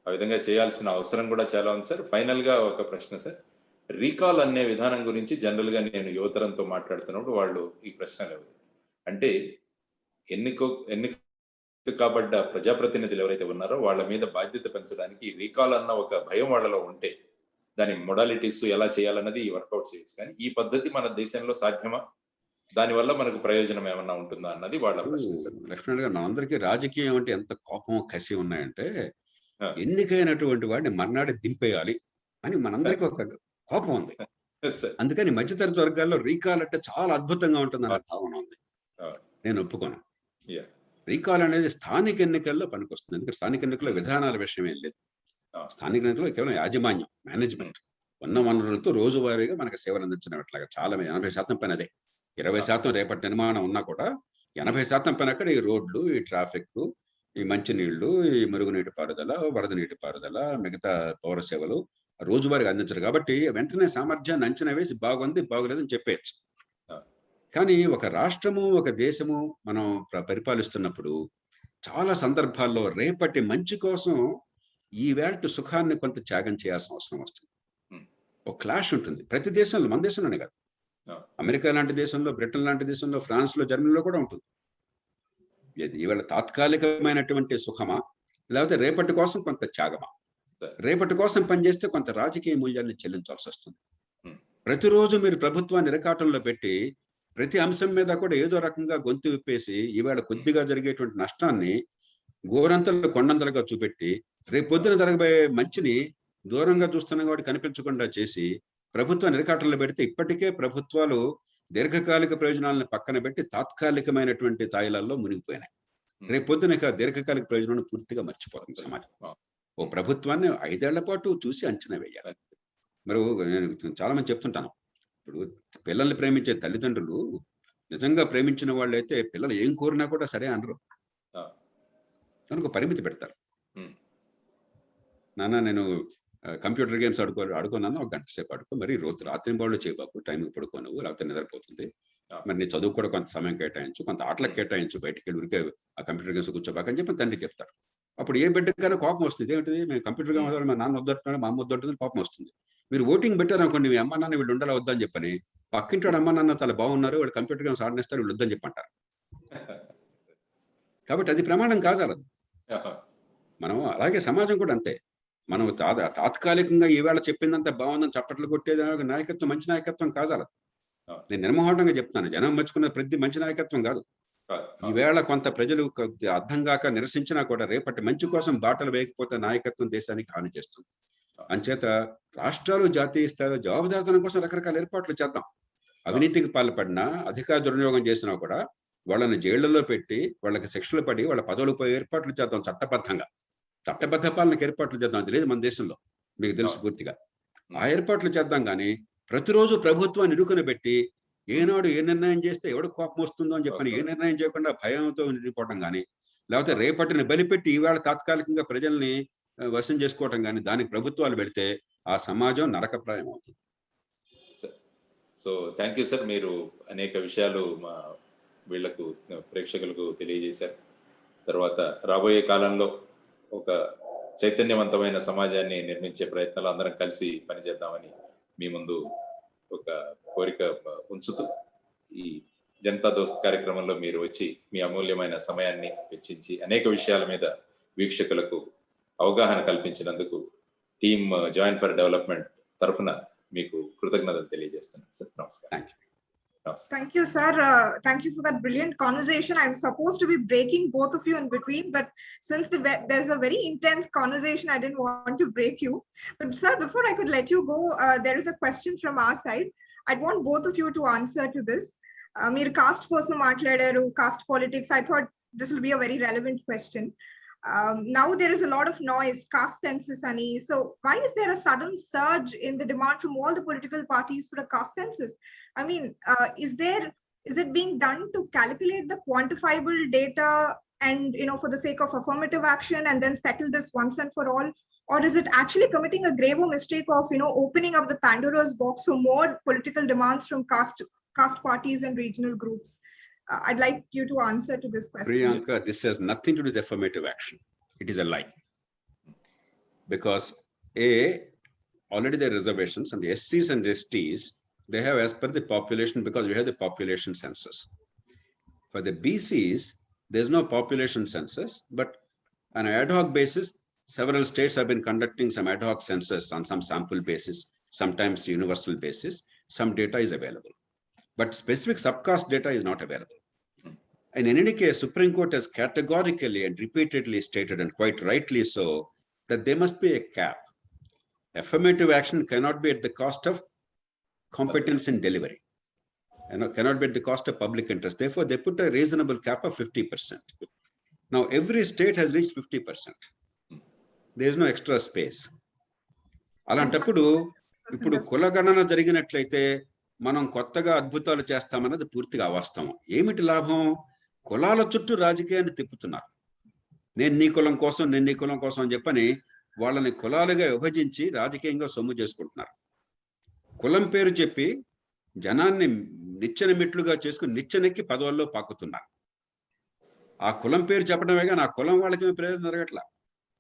ఆ విధంగా చేయాల్సిన అవసరం కూడా చాలా ఉంది సార్. ఫైనల్ గా ఒక ప్రశ్న సార్, రీకాల్ అనే విధానం గురించి జనరల్ గా నేను యువతరంతో మాట్లాడుతున్నప్పుడు వాళ్ళు ఈ ప్రశ్నలు అంటే ఎన్నిక కాబడ్డ ప్రజాప్రతినిధులు ఎవరైతే ఉన్నారో వాళ్ళ మీద బాధ్యత పెంచడానికి రీకాల్ అన్న ఒక భయం వాళ్ళలో ఉంటే దాని మొడాలిటీస్ ఎలా చేయాలన్నది వర్కౌట్ చేయొచ్చు. కానీ ఈ పద్ధతి మన దేశంలో సాధ్యమా, దానివల్ల మనకు ప్రయోజనం ఏమన్నా ఉంటుందా అన్నది వాళ్ళ ప్రశ్న. లక్ష్మణ్ గారు, మనందరికీ రాజకీయం అంటే ఎంత కోపం కసి ఉన్నాయంటే ఎన్నికైనటువంటి వాడిని మర్నాడు దింపేయాలి అని మనందరికీ ఒక కోపం ఉంది. అందుకని మధ్యతరగతి వర్గాల్లో రీకాల్ అంటే చాలా అద్భుతంగా ఉంటుందన్న భావన ఉంది. నేను ఒప్పుకోను. రీకాల్ అనేది స్థానిక ఎన్నికల్లో పనికొస్తుంది. ఎందుకంటే స్థానిక ఎన్నికల్లో విధానాల విషయం ఏం లేదు. స్థానిక ఎన్నికల్లో కేవలం యాజమాన్యం, మేనేజ్మెంట్, ఉన్న వనరులతో రోజువారీగా మనకు సేవలు అందించినట్లాగా చాలా 80% పని అదే. 20% రేపటి నిర్మాణం ఉన్నా కూడా 80% పని అక్కడ ఈ రోడ్లు, ఈ ట్రాఫిక్, ఈ మంచినీళ్లు, ఈ మురుగునీటి పారుదల, వరద నీటి పారుదల, మిగతా పౌర సేవలు రోజువారీగా అందించరు. కాబట్టి వెంటనే సామర్థ్యాన్ని అంచనా వేసి బాగుంది బాగులేదని చెప్పేయచ్చు. కానీ ఒక రాష్ట్రము, ఒక దేశము మనం పరిపాలిస్తున్నప్పుడు చాలా సందర్భాల్లో రేపటి మంచి కోసం ఈ వేళ సుఖాన్ని కొంత త్యాగం చేయాల్సిన అవసరం వస్తుంది. ఒక క్లాష్ ఉంటుంది ప్రతి దేశంలో, మన దేశంలోనే కాదు, అమెరికా లాంటి దేశంలో, బ్రిటన్ లాంటి దేశంలో, ఫ్రాన్స్ లో, జర్మనీలో కూడా ఉంటుంది. ఈవేళ తాత్కాలికమైనటువంటి సుఖమా, లేకపోతే రేపటి కోసం కొంత త్యాగమా? రేపటి కోసం పనిచేస్తే కొంత రాజకీయ మూల్యాన్ని చెల్లించాల్సి వస్తుంది. ప్రతిరోజు మీరు ప్రభుత్వాన్ని ఇరకాటంలో పెట్టి ప్రతి అంశం మీద కూడా ఏదో రకంగా గొంతు విప్పేసి ఈవేళ కొద్దిగా జరిగేటువంటి నష్టాన్ని గోరంతలు కొండంతలుగా చూపెట్టి రేపు పొద్దున జరగబోయే మంచిని దూరంగా చూస్తున్న వాటి కనిపించకుండా చేసి ప్రభుత్వాన్ని ఇరకాటంలో పెడితే ఇప్పటికే ప్రభుత్వాలు దీర్ఘకాలిక ప్రయోజనాలను పక్కన పెట్టి తాత్కాలికమైనటువంటి తాయిలాల్లో మునిగిపోయినాయి. రేపు పొద్దున ఇక దీర్ఘకాలిక ప్రయోజనాలను పూర్తిగా మర్చిపోతుంది సమాజం. ఓ ప్రభుత్వాన్ని 5 ఏళ్ల పాటు చూసి అంచనా వేయాలి. మరి నేను చాలా మంది చెప్తుంటాను, ఇప్పుడు పిల్లల్ని ప్రేమించే తల్లిదండ్రులు నిజంగా ప్రేమించిన వాళ్ళైతే పిల్లలు ఏం కోరినా కూడా సరే అనరు, దానికి ఒక పరిమితి పెడతారు. నాన్న నేను కంప్యూటర్ గేమ్స్ ఆడుకున్నాను, 1 గంట సేపు ఆడుకో, మరి రోజు రాత్రి బాళ్ళు చేయబాకు, టైంకి పడుకోను, లేకపోతే నిద్రపోతుంది, మరి నీ చదువు కూడా కొంత సమయం కేటాయించు, కొంత ఆటలకు కేటాయించు, బయటికి వెళ్ళి ఉరికే ఆ కంప్యూటర్ గేమ్స్ కూర్చోబాక అని చెప్పి తండ్రి చెప్తారు. అప్పుడు ఏ బిడ్డకైనా కోపం వస్తుంది. ఏంటిది, మేము కంప్యూటర్ గేమ్ మా నాన్న వద్దంటున్నాడు, మా అమ్మ వద్దంటుంది, కోపం వస్తుంది. మీరు ఓటింగ్ పెట్టారు అనుకోండి, మీ అమ్మ నాన్న వీళ్ళు ఉండాలి వద్దని చెప్పని, పక్కింటి వాడు అమ్మ నాన్న చాలా బాగున్నారు, వాడు కంప్యూటర్ గేమ్స్ ఆడనేస్తారు, వీళ్ళు వద్దని చెప్పంటారు. కాబట్టి అది ప్రమాణం కాజాలదు. మనం అలాగే సమాజం కూడా అంతే. మనం తాత్కాలికంగా ఈవేళ చెప్పిందంత బాగుందని చప్పట్లు కొట్టేది నాయకత్వం మంచి నాయకత్వం కాజాలదు. నేను నిర్మోహంగా చెప్తాను, జనం మెచ్చుకున్న ప్రతి మంచి నాయకత్వం కాదు. ఈవేళ కొంత ప్రజలు అర్థం కాక నిరసించినా కూడా రేపటి మంచి కోసం బాటలు వేయకపోతే నాయకత్వం దేశానికి హాని చేస్తుంది. అంచేత రాష్ట్రాలు జాతీయ స్థాయిలో జవాబుదారితనం కోసం రకరకాల ఏర్పాట్లు చేద్దాం. అవినీతికి పాల్పడినా, అధికార దుర్వినియోగం చేసినా కూడా వాళ్ళని జైళ్లలో పెట్టి వాళ్ళకి శిక్షలు పడి వాళ్ళ పదవులు పోయి ఏర్పాట్లు చేద్దాం. చట్టబద్ధ పాలనకు ఏర్పాట్లు చేద్దాం. అది లేదు మన దేశంలో, మీకు తెలుసు పూర్తిగా. ఆ ఏర్పాట్లు చేద్దాం. కానీ ప్రతిరోజు ప్రభుత్వాన్ని ఇరుకున పెట్టి ఏనాడు ఏ నిర్ణయం చేస్తే ఎవరికి కోపం వస్తుందో అని చెప్పని ఏ నిర్ణయం చేయకుండా భయంతో నిండిపోవడం కానీ, లేకపోతే రేపటిని బలిపెట్టి ఈవేళ తాత్కాలికంగా ప్రజల్ని వశం చేసుకోవటం కానీ, దానికి ప్రభుత్వాలు పెడితే ఆ సమాజం నరకప్రాయం అవుతుంది. సో థ్యాంక్ యూ సార్, మీరు అనేక విషయాలు మా వీళ్లకు ప్రేక్షకులకు తెలియజేశారు. తర్వాత రాబోయే కాలంలో ఒక చైతన్యవంతమైన సమాజాన్ని నిర్మించే ప్రయత్నాలు అందరం కలిసి పనిచేద్దామని మీ ముందు ఒక కోరిక ఉంచుతూ, ఈ జనతా దోస్త్ కార్యక్రమంలో మీరు వచ్చి మీ అమూల్యమైన సమయాన్ని వెచ్చించి అనేక విషయాల మీద వీక్షకులకు అవగాహన కల్పించినందుకు టీమ్ జాయిన్ ఫర్ డెవలప్మెంట్ తరఫున మీకు కృతజ్ఞతలు తెలియజేస్తున్నాను సార్. నమస్కారం. Thank you, sir. Thank you for that brilliant conversation. I'm supposed to be breaking both of you in between, but since there's a very intense conversation, I didn't want to break you. But sir, before I could let you go, there is a question from our side. I'd want both of you to answer to this. Meer caste person matladaru, caste politics. I thought this will be a very relevant question. Now there is a lot of noise, caste census, Ani. So why is there a sudden surge in the demand from all the political parties for a caste census? I mean, is it being done to calculate the quantifiable data and, for the sake of affirmative action and then settle this once and for all? Or is it actually committing a graver mistake of, opening up the Pandora's box for more political demands from caste parties and regional groups? I'd like you to answer to this question. Priyanka, this has nothing to do with affirmative action. It is a lie. Because already there are reservations, and the SCs and STs, they have as per the population, because we have the population census. For the BCs, there's no population census, but on an ad hoc basis, several states have been conducting some ad hoc census on some sample basis, sometimes universal basis. Some data is available, but specific subcaste data is not available. And in any case, Supreme Court has categorically and repeatedly stated, and quite rightly so, that there must be a cap. Affirmative action cannot be at the cost of competence in delivery, cannot be at the cost of public interest. Therefore, they put a reasonable cap of 50%. Now, every state has reached 50%. There is no extra space. అలాంటప్పుడు ఇప్పుడు కులగణన జరిగినట్లయితే మనం కొత్తగా అద్భుతాలు చేస్తామన్నది పూర్తిగా అవాస్తవం. ఏమిటి లాభం? కులాల చుట్టూ రాజకీయాన్ని తిప్పుతున్నారు. నేను నీ కులం కోసం, నేను నీ కులం కోసం అని చెప్పని వాళ్ళని కులాలుగా విభజించి రాజకీయంగా సొమ్ము చేసుకుంటున్నారు. కులం పేరు చెప్పి జనాన్ని నిచ్చెన మెట్లుగా చేసుకుని నిచ్చెనెక్కి పదవుల్లో పాకుతున్నారు. ఆ కులం పేరు చెప్పడమే కానీ ఆ కులం వాళ్ళకేమీ ప్రయోజనం జరగట్లా.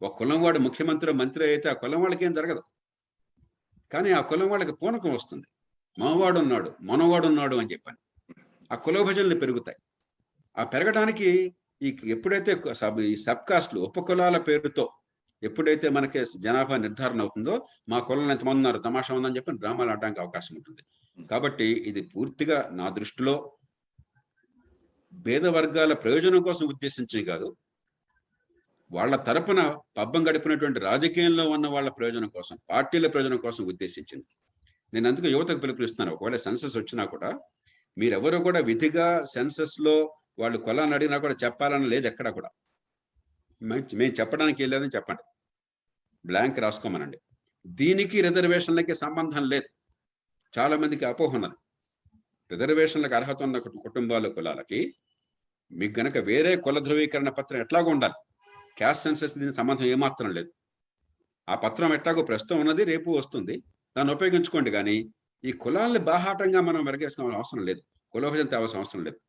ఒక కులం వాడు ముఖ్యమంత్రి మంత్రి అయితే ఆ కులం వాళ్ళకి ఏం జరగదు, కానీ ఆ కులం వాళ్ళకి పూనకం వస్తుంది. మావాడు ఉన్నాడు, మనవాడు ఉన్నాడు అని చెప్పని ఆ కుల విభజనలు పెరుగుతాయి. ఆ పెరగడానికి ఎప్పుడైతే ఈ సబ్ కాస్ట్లు ఉపకులాల పేరుతో ఎప్పుడైతే మనకి జనాభా నిర్ధారణ అవుతుందో, మా కులంలో ఎంతమంది ఉన్నారు, తమాషా ఉందని చెప్పి డ్రామాలు ఆడడానికి అవకాశం ఉంటుంది. కాబట్టి ఇది పూర్తిగా నా దృష్టిలో పేద వర్గాల ప్రయోజనం కోసం ఉద్దేశించి కాదు, వాళ్ళ తరపున పబ్బం గడిపినటువంటి రాజకీయంలో ఉన్న వాళ్ళ ప్రయోజనం కోసం, పార్టీల ప్రయోజనం కోసం ఉద్దేశించింది. నేను అందుకు యువతకు పిలుపునిస్తున్నాను, ఒకవేళ సెన్సస్ వచ్చినా కూడా మీరెవరూ కూడా విధిగా సెన్సస్ లో వాళ్ళు కులాన్ని అడిగినా కూడా చెప్పాలని లేదు. ఎక్కడ కూడా మేము చెప్పడానికి వెళ్ళలేదని చెప్పండి, బ్లాంక్ రాసుకోమనండి. దీనికి రిజర్వేషన్లకి సంబంధం లేదు. చాలా మందికి అపోహ ఉన్నది. రిజర్వేషన్లకు అర్హత ఉన్న కుటుంబాల కులాలకి మీకు గనక వేరే కుల ధృవీకరణ పత్రం ఎట్లాగో ఉండాలి. క్యాస్ట్ సెన్సస్ దీనికి సంబంధం ఏమాత్రం లేదు. ఆ పత్రం ఎట్లాగో ప్రస్తుతం ఉన్నది, రేపు వస్తుంది, దాన్ని ఉపయోగించుకోండి. కానీ ఈ కులాన్ని బాహాటంగా మనం మెరుగేసిన అవసరం లేదు, కుల విభజన తేవాల్సిన అవసరం లేదు.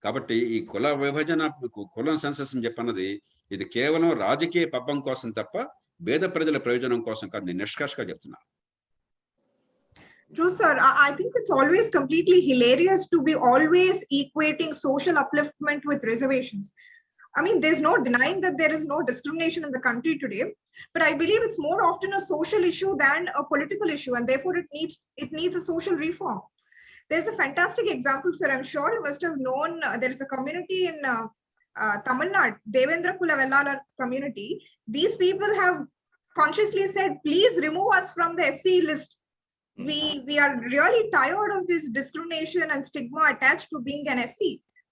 కాబట్టి ఈ కుల విభజన, కులం సెన్సస్ అని చెప్పన్నది ఇది కేవలం రాజకీయ పబ్బం కోసం తప్ప పేద ప్రజల ప్రయోజనం కోసం కాదు. నేను నిష్కర్షగా చెప్తున్నా. True, sir. I think it's always completely hilarious to be always equating social upliftment with reservations. I mean, there's no denying that there is no discrimination in the country today, but I believe it's more often a social issue than a political issue, and therefore it needs a social reform. There's a fantastic example, sir. I'm sure you must have known. There is a community in Tamil Nadu, Devendra Kula Vellalar community. These people have consciously said, please remove us from the SC list. We are really tired of this discrimination and stigma attached to being an SC.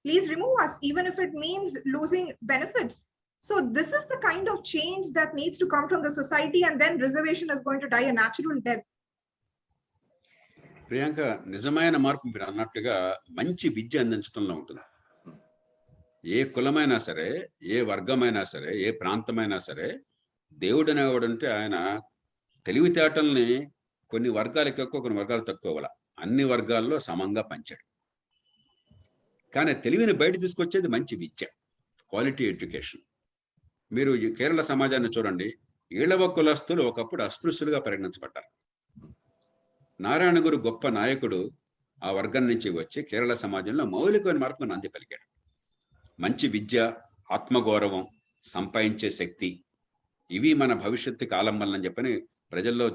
Please remove us, even if it means losing benefits. So this is the kind of change that needs to come from the society, and then reservation is going to die a natural death. Priyanka, నిజమైన మార్పు మీరు అన్నట్టుగా మంచి విద్య అందించడంలో ఉంటుంది. ఏ కులమైనా సరే, ఏ వర్గమైనా సరే, ఏ ప్రాంతమైనా సరే, దేవుడు అనేవాడంటే ఆయన తెలివితేటల్ని కొన్ని వర్గాలకు ఎక్కువ, కొన్ని వర్గాలు తక్కువ అవ్వాల, అన్ని వర్గాల్లో సమంగా పంచాడు. కానీ తెలివిని బయట తీసుకొచ్చేది మంచి విద్య, క్వాలిటీ ఎడ్యుకేషన్. మీరు కేరళ సమాజాన్ని చూడండి. ఈళవ కులస్తులు ఒకప్పుడు అస్పృశ్యులుగా పరిగణించబడ్డారు. నారాయణ గురు గొప్ప నాయకుడు ఆ వర్గం నుంచి వచ్చి కేరళ సమాజంలో మౌలికమైన మార్పును నాంది పలికాడు. మంచి విద్య, ఆత్మగౌరవం, సంపాదించే శక్తి, ఇవి మన భవిష్యత్తుకి ఆలంబనలు అని చెప్పని ప్రజల్లో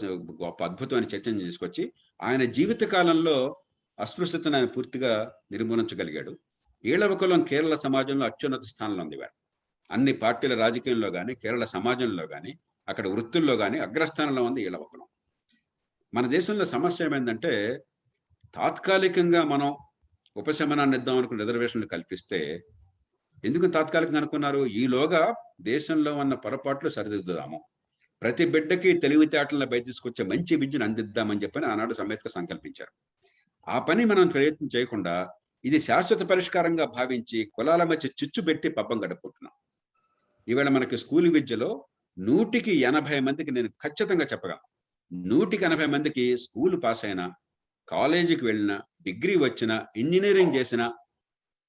గొప్ప అద్భుతమైన చైతన్యం తీసుకొచ్చి ఆయన జీవిత కాలంలో అస్పృశ్యతను ఆయన పూర్తిగా నిర్మూలించగలిగాడు. ఈళవ కులం కేరళ సమాజంలో అత్యున్నత స్థానంలో ఉంది. అన్ని పార్టీల రాజకీయంలో కానీ, కేరళ సమాజంలో కానీ, అక్కడ వృత్తుల్లో కానీ అగ్రస్థానంలో ఉంది ఈళవ కులం. మన దేశంలో సమస్య ఏమైందంటే, తాత్కాలికంగా మనం ఉపశమనాన్ని ఇద్దాం అనుకున్న రిజర్వేషన్లు కల్పిస్తే, ఎందుకు తాత్కాలికంగా అనుకున్నారు? ఈలోగా దేశంలో ఉన్న పొరపాట్లు సరిదిద్దుదాము, ప్రతి బిడ్డకి తెలివితేటలను బయట తీసుకొచ్చే మంచి విద్యను అందిద్దామని చెప్పని ఆనాడు అంబేద్కర్ సంకల్పించారు. ఆ పని మనం ప్రయత్నం చేయకుండా ఇది శాశ్వత పరిష్కారంగా భావించి కులాల మధ్య చిచ్చు పెట్టి పబ్బం గడుపుకుంటున్నాం. ఈవేళ మనకి స్కూల్ విద్యలో 100కి 80 మందికి, నేను ఖచ్చితంగా చెప్పగలను, 100కి 80 మందికి స్కూల్ పాస్ అయినా, కాలేజీకి వెళ్ళినా, డిగ్రీ వచ్చినా, ఇంజనీరింగ్ చేసినా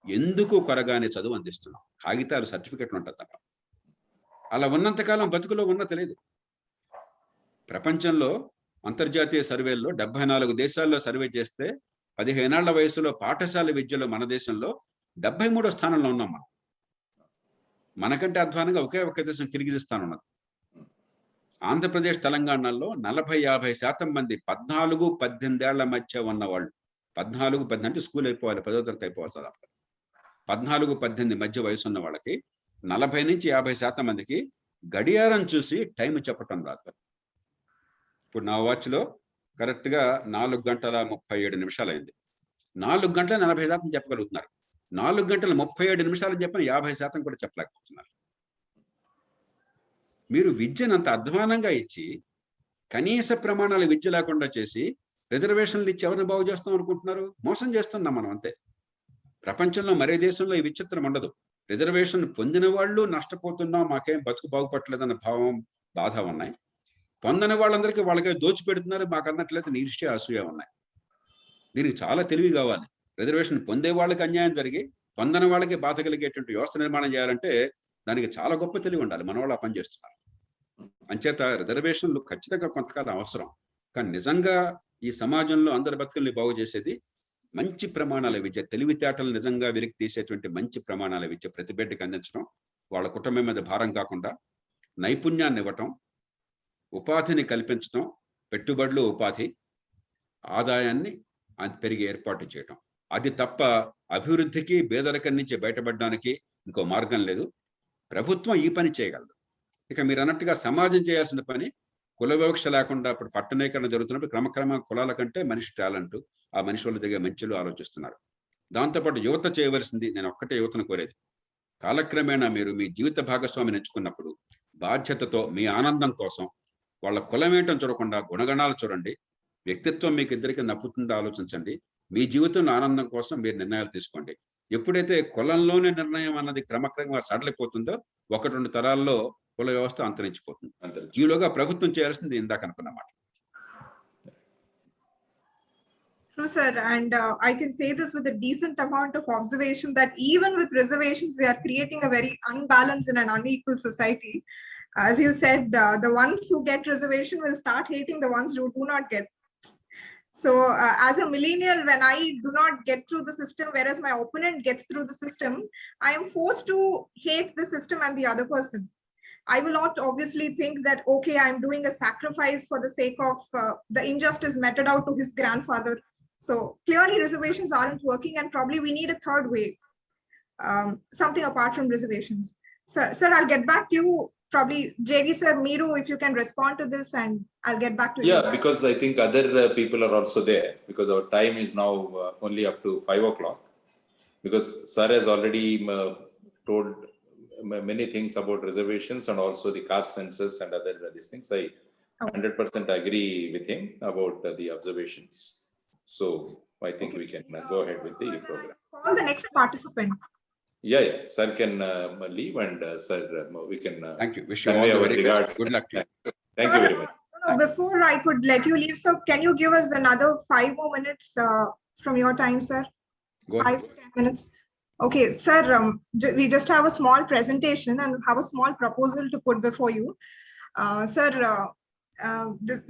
ఎందుకు కొరగానే చదువు అందిస్తున్నాం. కాగితాలు, సర్టిఫికెట్లు ఉంటుంది తప్ప. అలా ఉన్నంతకాలం బతుకులో ఉన్న తెలియదు. ప్రపంచంలో అంతర్జాతీయ సర్వేల్లో 74 దేశాల్లో సర్వే చేస్తే 15 ఏళ్ల వయసులో పాఠశాల విద్యలో మన దేశంలో 73వ స్థానంలో ఉన్నాం మనం. మనకంటే అధ్వానంగా ఒకే ఒక దేశం కిర్గిజిస్తాన్ ఉన్నది. ఆంధ్రప్రదేశ్, తెలంగాణలో 40-50% మంది 14-18 ఏళ్ల మధ్య ఉన్నవాళ్ళు, 14-18 అంటే స్కూల్ అయిపోవాలి, 10వ తరగతి అయిపోవాలి చదువు. 14-18 మధ్య వయసు ఉన్న వాళ్ళకి 40-50% మందికి గడియారం చూసి టైం చెప్పటం రాదు. ఇప్పుడు నా వాచ్లో కరెక్ట్గా 4:37 అయింది. 4:40 చెప్పగలుగుతున్నారు. 4:37 చెప్పిన 50% కూడా చెప్పలేకపోతున్నారు. మీరు విద్యను అంత అధ్వానంగా ఇచ్చి కనీస ప్రమాణాల విద్య లేకుండా చేసి రిజర్వేషన్లు ఇచ్చి ఎవరిని బాగు చేస్తాం అనుకుంటున్నారు? మోసం చేస్తున్నాం మనం అంతే. ప్రపంచంలో మరే దేశంలో ఈ విచిత్రం ఉండదు. రిజర్వేషన్ పొందిన వాళ్ళు నష్టపోతున్నాం, మాకేం బతుకు బాగుపట్టలేదన్న భావం, బాధ ఉన్నాయి. పొందని వాళ్ళందరికీ వాళ్ళకే దోచిపెడుతున్నారు, మాకు అన్నట్లయితే ఈర్ష్య, అసూయ ఉన్నాయి. దీనికి చాలా తెలివి కావాలి. రిజర్వేషన్ పొందే వాళ్ళకి అన్యాయం జరిగి పొందని వాళ్ళకి బాధ కలిగేటువంటి వ్యవస్థ నిర్మాణం చేయాలంటే దానికి చాలా గొప్ప తెలివి ఉండాలి. మన వాళ్ళు పనిచేస్తున్నారు. అంచేత రిజర్వేషన్లు ఖచ్చితంగా కొంతకాలం అవసరం. కానీ నిజంగా ఈ సమాజంలో అందరి బతుకుల్ని బాగు చేసేది మంచి ప్రమాణాల విద్య, తెలివితేటలు నిజంగా వెలికి తీసేటువంటి మంచి ప్రమాణాల విద్య ప్రతి బిడ్డకి అందించడం, వాళ్ళ కుటుంబం మీద భారం కాకుండా నైపుణ్యాన్ని ఇవ్వటం, ఉపాధిని కల్పించడం, పెట్టుబడులు, ఉపాధి, ఆదాయాన్ని పెరిగి ఏర్పాటు చేయటం. అది తప్ప అభివృద్ధికి, పేదరికం నుంచి బయటపడడానికి ఇంకో మార్గం లేదు. ప్రభుత్వం ఈ పని చేయగలదు. ఇక మీరు అన్నట్టుగా సమాజం చేయాల్సిన పని కుల వివక్ష లేకుండా ఇప్పుడు పట్టణీకరణ జరుగుతున్నప్పుడు క్రమక్రమ కులాల కంటే మనిషి టాలెంట్, ఆ మనిషి వాళ్ళు దగ్గర మంచిలు ఆలోచిస్తున్నారు. దాంతోపాటు యువత చేయవలసింది, నేను ఒక్కటే యువతను కోరేది, కాలక్రమేణా మీరు మీ జీవిత భాగస్వామిని ఎంచుకున్నప్పుడు బాధ్యతతో మీ ఆనందం కోసం వాళ్ళ కులం ఏంటని చూడకుండా గుణగణాలు చూడండి. వ్యక్తిత్వం మీకు ఇద్దరికి నప్పుతుందో ఆలోచించండి. మీ జీవితంలో ఆనందం కోసం మీరు నిర్ణయాలు తీసుకోండి. ఎప్పుడైతే కులంలోనే నిర్ణయం అన్నది క్రమక్రమంగా సడలిపోతుందో 1-2 తరాల్లో కుల వ్యవస్థ అంతరించిపోతుంది. ఈలోగా ప్రభుత్వం చేయాల్సింది ఇందాక అనుకున్నమాట. True, sir. And I can say this with a decent amount of observation that even with reservations, we are creating a very unbalanced and an unequal society. As you said, the ones who get reservation will start hating the ones who do not get. So as a millennial, when I do not get through the system, whereas my opponent gets through the system, I am forced to hate the system and the other person. I will not obviously think that, okay, I'm doing a sacrifice for the sake of the injustice meted out to his grandfather. So clearly reservations aren't working, and probably we need a third way, something apart from reservations. Sir, I'll get back to you. Probably JD sir, Meeru, if you can respond to this, and I'll get back to you. Yeah, because I think other people are also there, because our time is now only up to 5 o'clock. Because sir has already told many things about reservations and also the caste census and other these things. I 100% agree with him about the observations. So I think we can go ahead with the program. Call the next participant. Yeah, sir can leave, and sir, we can. Thank you. Wish you all the very best. Good luck to you. Thank you very much. Before I could let you leave, sir, can you give us another 5 more minutes from your time, sir? Go ahead. 5 to 10 minutes. Okay, sir, we just have a small presentation and have a small proposal to put before you. Sir,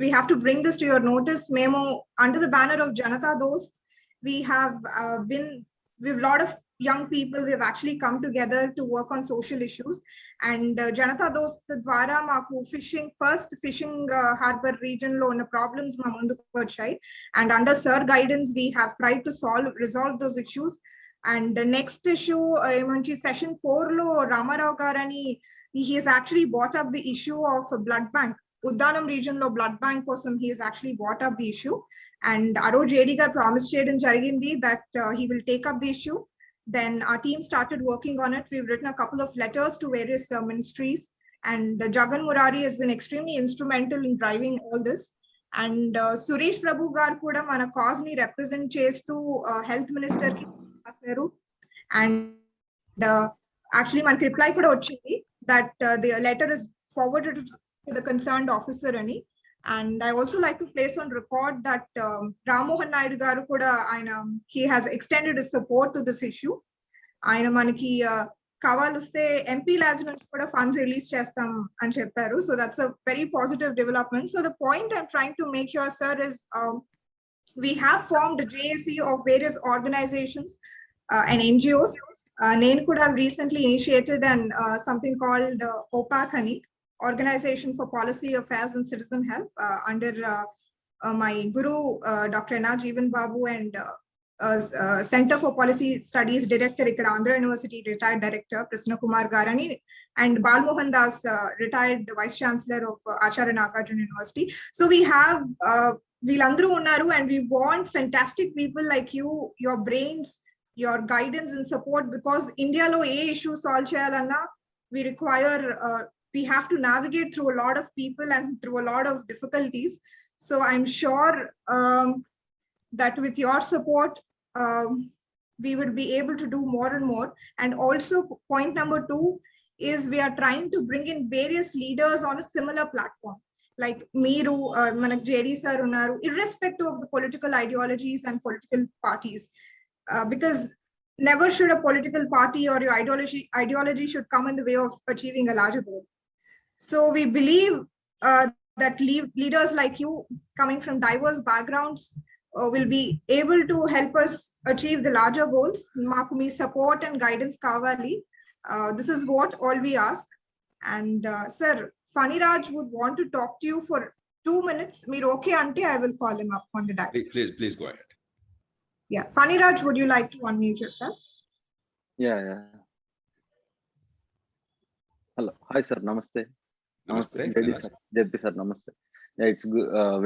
we have to bring this to your notice. Memo, under the banner of Janata Dost, we have we have a lot of young people. We have actually come together to work on social issues, and Janata Dost Dwara maku first fishing harbor region lo ఉన్న problems ma munduku vachai, and under sir guidance we have tried to resolve those issues. And the next issue, session 4 lo Ramarao garani, he has actually brought up the issue of a blood bank. Uddanam region lo blood bank kosam he has actually brought up the issue, and Aro JD gar promised cheyadam jarigindi that he will take up the issue. Then our team started working on it. We've written a couple of letters to various ministries, and Jagan Murari has been extremely instrumental in driving all this. And Suresh Prabhu gar kuda mana cause ni represent chestu health minister ki rasaru, and actually manaki reply kuda vachindi that the letter is forwarded to the concerned officer ani. And I also like to place on record that Ram Mohan Naidu garu kuda he has extended his support to this issue. Aina manaki కావాలిస్తే MP labs నుంచి కూడా funds release చేస్తాం అని చెప్పారు. So that's a very positive development. So the point I'm trying to make here sir is we have formed a JAC of various organizations and NGOs. Nenu kuda have recently initiated something called OPAC ani, Organization for Policy Affairs and Citizen Health, under my guru Dr. N.R. Jeevan Babu and Center for Policy Studies Director ikkada Andhra University retired director Prasanna Kumar Garani and Bal Mohan Das, retired Vice Chancellor of Acharya Nagarjuna University. So we have వీళ్ళందరూ ఉన్నారు, and we want fantastic people like you, your brains, your guidance and support, because India lo A issue solve చేయాలన్నా we require we have to navigate through a lot of people and through a lot of difficulties. So I'm sure that with your support we will be able to do more and more. And also point number 2 is we are trying to bring in various leaders on a similar platform. Like Meeru, Manak JD sir unnaru, irrespective of the political ideologies and political parties, because never should a political party or your ideology should come in the way of achieving a larger goal. So we believe that leaders like you, coming from diverse backgrounds, will be able to help us achieve the larger goals. Maaku mee support and guidance kavali. This is what all we ask. And sir, Phani Raj would want to talk to you for 2 minutes. Meer okay ante I will call him up on the dais. Please go ahead. Yeah, Phani Raj, would you like to unmute yourself? Yeah. Hello. Hi sir, namaste. Namaste. JP sir, namaste. Yeah, it's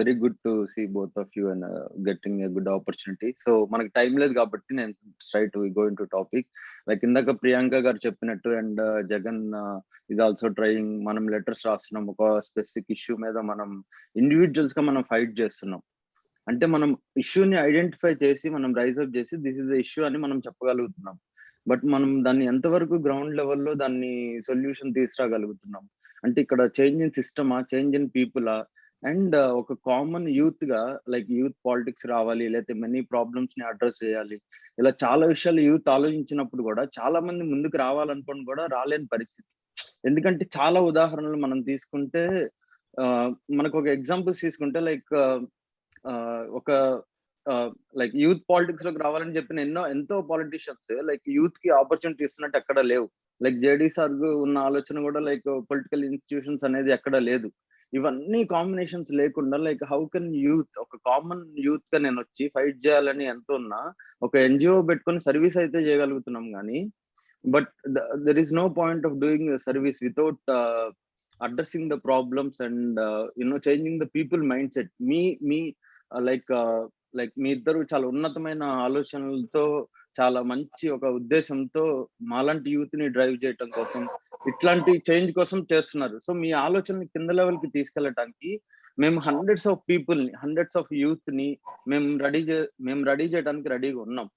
very good to see both of you and getting a good opportunity. So మనకి time లేదు కాబట్టి నేను straight we go into topic. Like ఇందాక ప్రియాంక గారు చెప్పినట్టు and Jagan is also trying, మనం letters రాస్తున్నాం, ఒక స్పెసిఫిక్ ఇష్యూ మీద మనం ఇండివిజువల్స్ గా మనం ఫైట్ చేస్తున్నాం. అంటే మనం ఇష్యూని ఐడెంటిఫై చేసి మనం రైజ్ అప్ చేసి దిస్ ఇస్ ద ఇష్యూ అని మనం చెప్పగలుగుతున్నాం. బట్ మనం దాన్ని ఎంతవరకు గ్రౌండ్ లెవెల్లో దాన్ని సొల్యూషన్ తీసుకురాగలుగుతున్నాం అంటే ఇక్కడ చేంజ్ ఇన్ సిస్టమా, చేంజ్ ఇన్ పీపులా, అండ్ ఒక కామన్ యూత్ గా లైక్ యూత్ పాలిటిక్స్ రావాలి, లేకపోతే మెనీ ప్రాబ్లమ్స్ ని అడ్రస్ చేయాలి, ఇలా చాలా విషయాలు యూత్ ఆలోచించినప్పుడు కూడా చాలా మంది ముందుకు రావాలనుకోని కూడా రాలేని పరిస్థితి. ఎందుకంటే చాలా ఉదాహరణలు మనం తీసుకుంటే మనకు ఒక ఎగ్జాంపుల్స్ తీసుకుంటే లైక్ ఒక లైక్ యూత్ పాలిటిక్స్ లోకి రావాలని చెప్పిన ఎంతో పాలిటిషియన్స్ లైక్ యూత్ కి ఆపర్చునిటీ ఇస్తున్నట్టు ఎక్కడ లేవు. లైక్ జేడీ సార్ ఉన్న ఆలోచన కూడా లైక్ పొలిటికల్ ఇన్స్టిట్యూషన్స్ అనేది ఎక్కడ లేదు. ఇవన్నీ కాంబినేషన్స్ లేకుండా లైక్ హౌ కెన్ యూత్, ఒక కామన్ యూత్ గా నేను వచ్చి ఫైట్ చేయాలని ఎంతో ఉన్నా ఒక ఎన్జిఓ పెట్టుకొని సర్వీస్ అయితే చేయగలుగుతున్నాం కానీ but there is no point of doing service without addressing the problems and changing the people mindset. మీ లైక్ మీ ఇద్దరు చాలా ఉన్నతమైన ఆలోచనలతో చాలా మంచి ఒక ఉద్దేశంతో మాలాంటి యూత్ ని డ్రైవ్ చేయటం కోసం ఇట్లాంటి చేంజ్ కోసం చేస్తున్నారు. సో మీ ఆలోచనని కింద లెవెల్ కి తీసుకెళ్ళటానికి మేము హండ్రెడ్స్ ఆఫ్ పీపుల్ ని, హండ్రెడ్స్ ఆఫ్ యూత్ ని మేము రెడీ చేయడానికి రెడీగా ఉన్నాం.